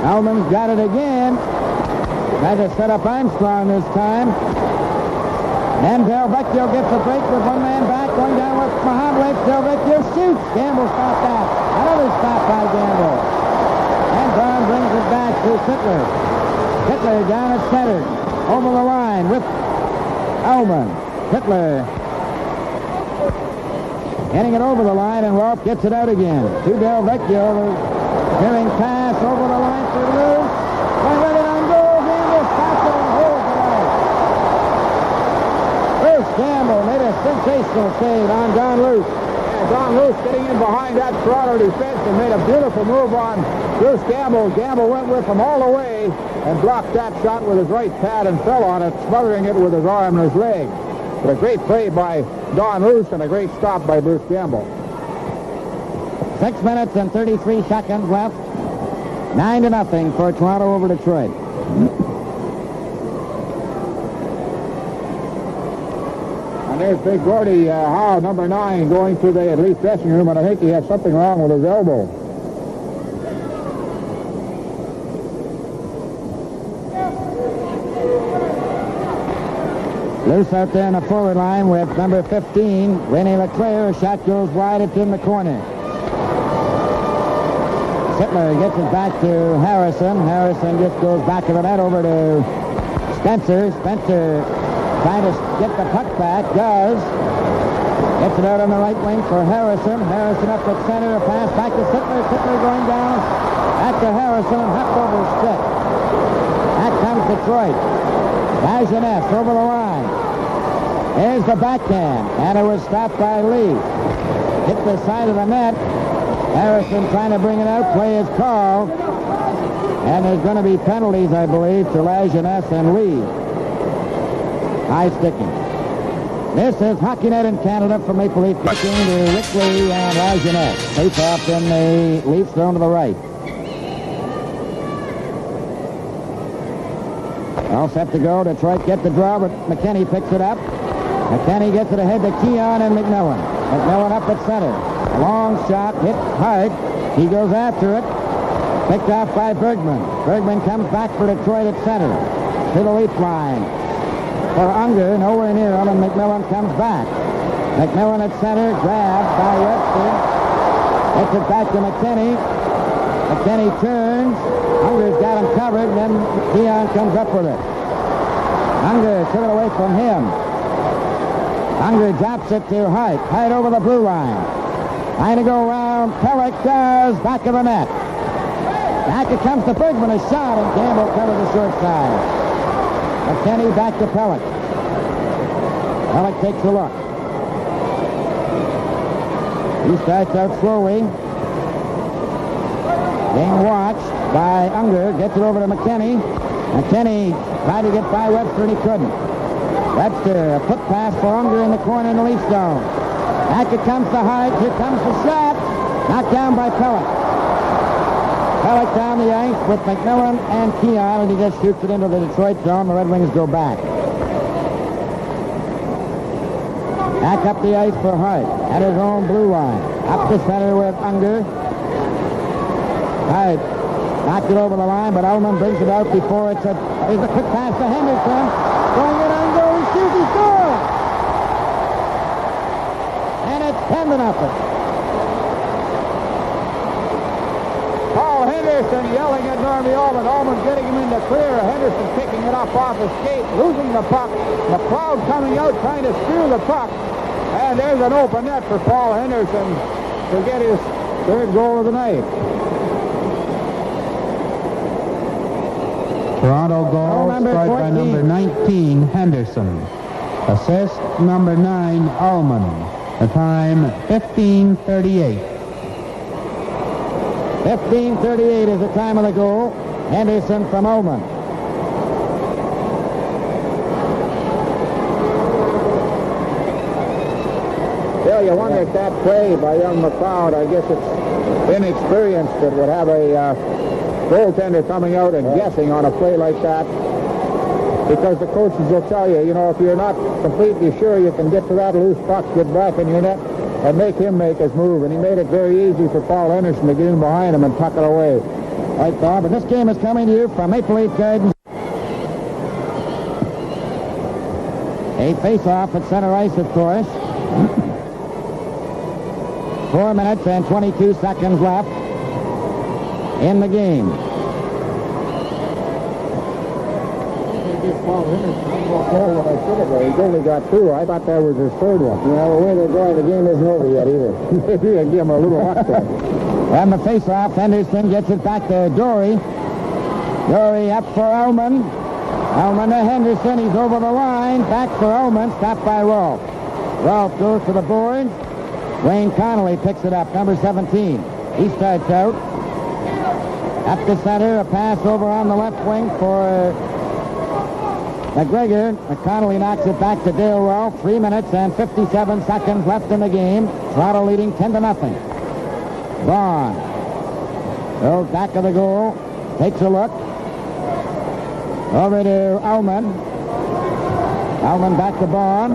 Ullman's got it again. Tried to set up Armstrong this time. Then Delvecchio gets a break with one man back, going down with Mahavlich. Delvecchio shoots. Gamble stopped that. Another stop by Gamble. And Braun brings it back to Sittler. Sittler down at center. Over the line with Ullman. Sittler getting it over the line, and Rolfe gets it out again. To Delvecchio. Carrying pass over the line for Luce. Going with it on goal. Gamble stops it and holds it out. Bruce Gamble made a sensational save on Don Luce. Yeah, Don Luce getting in behind that Toronto defense and made a beautiful move on Bruce Gamble. Gamble went with him all the way and blocked that shot with his right pad and fell on it, smothering it with his arm and his leg. But a great play by Don Luce and a great stop by Bruce Gamble. 6 minutes and 33 seconds left. 9-0 for Toronto over Detroit. And there's Big Gordy Howe, number 9, going to the at least dressing room, and I think he has something wrong with his elbow. Loose out there in the forward line with number 15, René Leclerc. Shot goes wide. It's in the corner. Sittler gets it back to Harrison. Harrison just goes back of the net over to Spencer. Spencer trying to get the puck back. Does. Gets it out on the right wing for Harrison. Harrison up at center. A pass back to Sittler. Sittler going down. Back to Harrison and hopped over his stick. Back comes Detroit. Lajeunesse over the line. There's the backhand. And it was stopped by Lee. Hit the side of the net. Harrison trying to bring it out. Play is called. And there's going to be penalties, I believe, to Lajeunesse and Lee. High sticking. This is Hockey Night in Canada from Maple Leaf kicking to Rick Lee and Lajeunesse. Face off in the Leafs zone to the right. All set to go. Detroit get the draw, but McKinney picks it up. McKinney gets it ahead to Keon and McMillan. McMillan up at center. Long shot, hit hard. He goes after it. Picked off by Bergman. Bergman comes back for Detroit at center. To the Leaf line. For Unger, nowhere near him, and McMillan comes back. McMillan at center, grabbed by Webster. Gets it back to McKinney. McKinney turns. Unger's got him covered, and then Keon comes up with it. Unger took it away from him. Unger drops it to Hart. Hart over the blue line. Trying to go around. Pellick does. Back of the net. Back it comes to Bergman. A shot, and Campbell covers the short side. McKinney back to Pellick. Pellick takes a look. He starts out slowly. Being watched by Unger. Gets it over to McKinney. McKinney tried to get by Webster, and he couldn't. Webster, a foot pass for Unger in the corner in the Leaf zone. Back it comes to Hart. Here comes the shot. Knocked down by Pellick. Pellick down the ice with McMillan and Keon, and he just shoots it into the Detroit zone. The Red Wings go back. Back up the ice for Hart at his own blue line. Up the center with Unger. Hart knocked it over the line, but Ullman brings it out before it's a... There's a quick pass to Henderson. Going in on goal. He shoots. He scores! And it's 10-0. Paul Henderson yelling at Normie Ullman. Ullman getting him in the clear. Henderson picking it up off his skate, losing the puck. The crowd coming out trying to steer the puck. And there's an open net for Paul Henderson to get his third goal of the night. Toronto goal scored by number 19, Henderson. Assist number 9, Ullman. The time, 15:38. 15:38 is the time of the goal. Henderson from Ullman. Well, you wonder if that play by young McLeod, I guess it's inexperienced that would have a goaltender coming out and guessing on a play like that. Because the coaches will tell you, you know, if you're not completely sure you can get to that loose puck, get back in your net, and make him make his move. And he made it very easy for Paul Henderson to get in behind him and tuck it away. Right, Bob. And this game is coming to you from Maple Leaf Gardens. A face-off at center ice, of course. 4 minutes and 22 seconds left in the game. He's only got 2. I thought that was his 3rd one. Yeah, the way they're going, the game isn't over yet either. Maybe I give him a little hot there. And the face-off, Henderson gets it back to Dory. Dory up for Ullman. Ullman to Henderson. He's over the line. Back for Ullman. Stopped by Rolfe. Rolfe goes to the boards. Wayne Connolly picks it up, number 17. He starts out. Up the center, a pass over on the left wing for McGregor. McConnelly knocks it back to Dale Rolfe. 3 minutes and 57 seconds left in the game. Toronto leading 10-0. Vaughn goes back of the goal. Takes a look. Over to Ullman. Ullman back to Vaughn.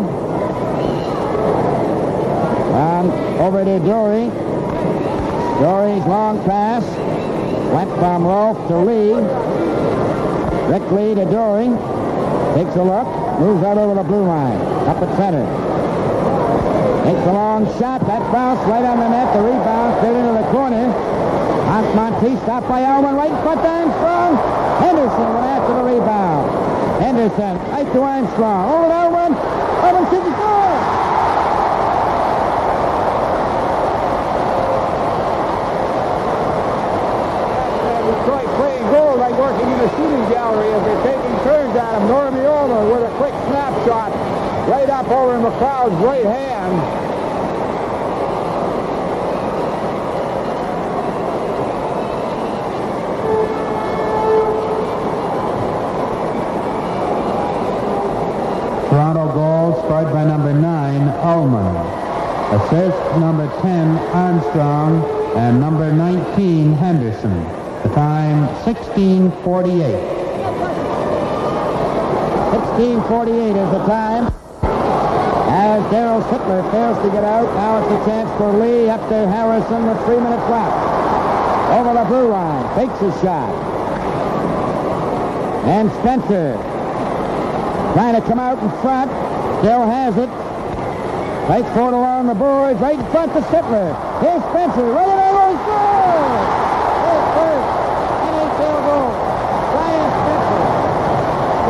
And over to Dory. Dory's long pass went from Rolfe to Lee. Rick Lee to Dory. Takes a look. Moves out over the blue line. Up at center. Takes a long shot. That bounced right on the net. The rebound straight into the corner. Monteith stopped by Ullman. Right in front to Armstrong. Henderson went after the rebound. Henderson right to Armstrong. Over to Ullman. Ullman shoots the goal. Detroit playing goal like working in a shooting gallery as they're taking turns at him. Normie Ullman with a quick snapshot right up over McLeod's right hand. Toronto goal scored by number 9, Ullman. Assist number 10, Armstrong, and number 19, Henderson. The time, 16:48. 16:48 is the time. As Darryl Sittler fails to get out, now it's a chance for Lee up to Harrison with 3 minutes left. Over the blue line, takes his shot. And Spencer trying to come out in front, still has it. Right forward along the boards, right in front to Sittler. Here's Spencer, right in there, he scores! His first NHL goal. Brian Spencer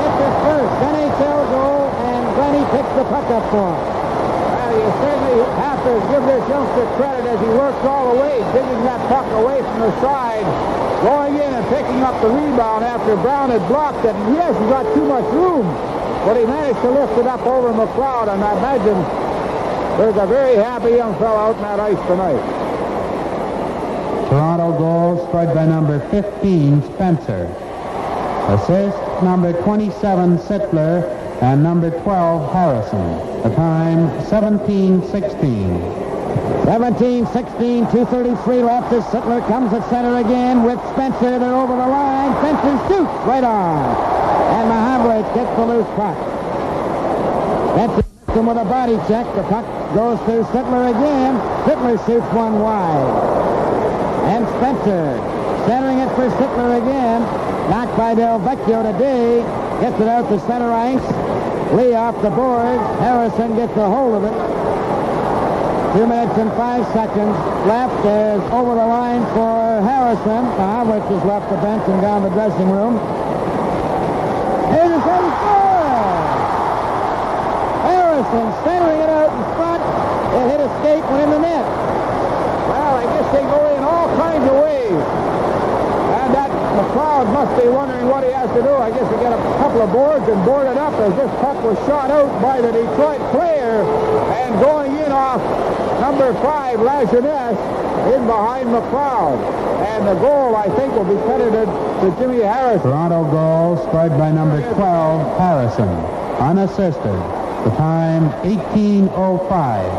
gets his first NHL goal, and Glennie picks the puck up for him. Well, you certainly have to give this youngster credit as he works all the way, digging that puck away from the side, going in and picking up the rebound after Brown had blocked it. And yes, he got too much room, but he managed to lift it up over McLeod, and I imagine there's a very happy young fellow out on that ice tonight. Toronto goal scored by number 15, Spencer. Assist number 27, Sittler, and number 12, Harrison. The time, 17:16. 17-16, 2:33 left as Sittler comes at center again with Spencer. They're over the line. Spencer shoots right on. And Mahavlich gets the loose puck. Spencer hits him with a body check. The puck goes to Sittler again. Sittler shoots one wide. And Spencer centering it for Sittler again. Knocked by Del Vecchio today. Gets it out to center ice. Lee off the boards. Harrison gets a hold of it. 2 minutes and 5 seconds left as over the line for Harrison. Mahavlich has left the bench and gone to the dressing room. Here's a second score! Harrison centering it out in front. It hit a skate, went in the net. Well, I guess they go in all kinds of ways. And that McLeod must be wondering what he has to do. I guess he got a couple of boards and board it up as this puck was shot out by the Detroit player and going in off number 5, Lajeunesse, in behind McLeod. And the goal, I think, will be credited to Jimmy Harrison. Toronto goal scored by number 12, Harrison. Unassisted. The time, 18:05.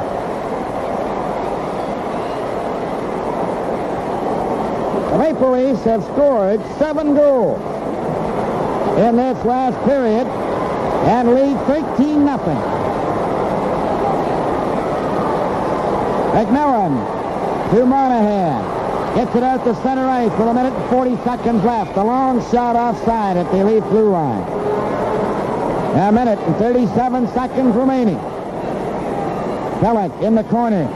The Maple Leafs have scored 7 goals in this last period and lead 13-0. McMillan to Monahan. Gets it out to center ice with 1 minute and 40 seconds left. A long shot offside at the Leaf blue line. 1 minute and 37 seconds remaining. Pelech in the corner.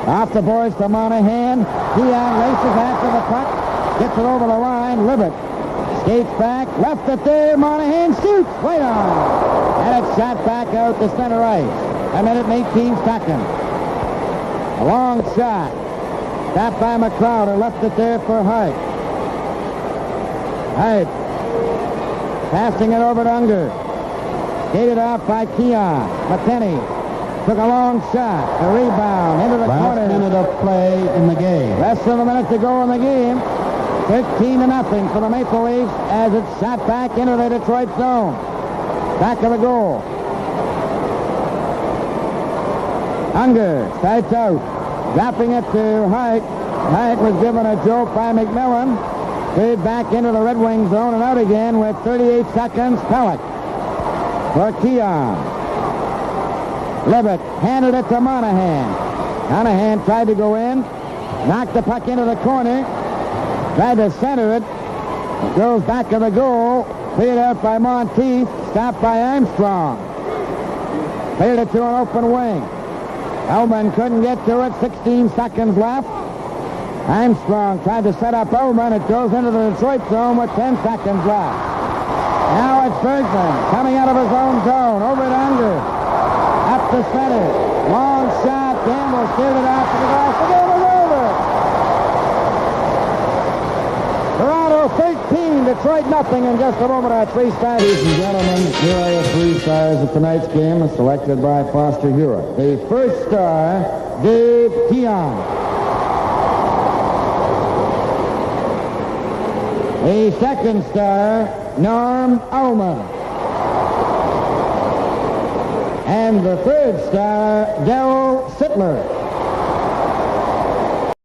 Off the boards to Monahan. Keon races after the puck. Gets it over the line. Libet skates back. Left it there. Monahan shoots. Right on. And it's shot back out to center ice. 1 minute and 18 seconds. A long shot. Tapped by McCrowder. Left it there for Hart. Hart. Passing it over to Unger. Skated off by Keon. McKinney took a long shot. A rebound into the corner. Last minute of play in the game. Less than a minute to go in the game. 13-0 for the Maple Leafs as it's shot back into the Detroit zone. Back of the goal. Unger starts out. Dropping it to Hart. Hart was given a jolt by McMillan. Cleared back into the Red Wing zone and out again with 38 seconds. Pelech for Keon. Libet handed it to Monahan. Monahan tried to go in. Knocked the puck into the corner. Tried to center it. It goes back to the goal. Cleared out by Monteith. Stopped by Armstrong. Cleared it to an open wing. Ullman couldn't get to it. 16 seconds left. Armstrong tried to set up Ullman. It goes into the Detroit zone with 10 seconds left. Now it's Bergman coming out of his own zone. Over to Unger. Up the center. Long shot. Campbell steered it out to the glass. The game is over. Toronto 13, Detroit nothing in just a moment. Our 3 stars. Ladies and gentlemen, here are your 3 stars of tonight's game, selected by Foster Hewitt. The first star, Dave Keon. The second star, Norm Ullman. And the third star, Darryl Sittler.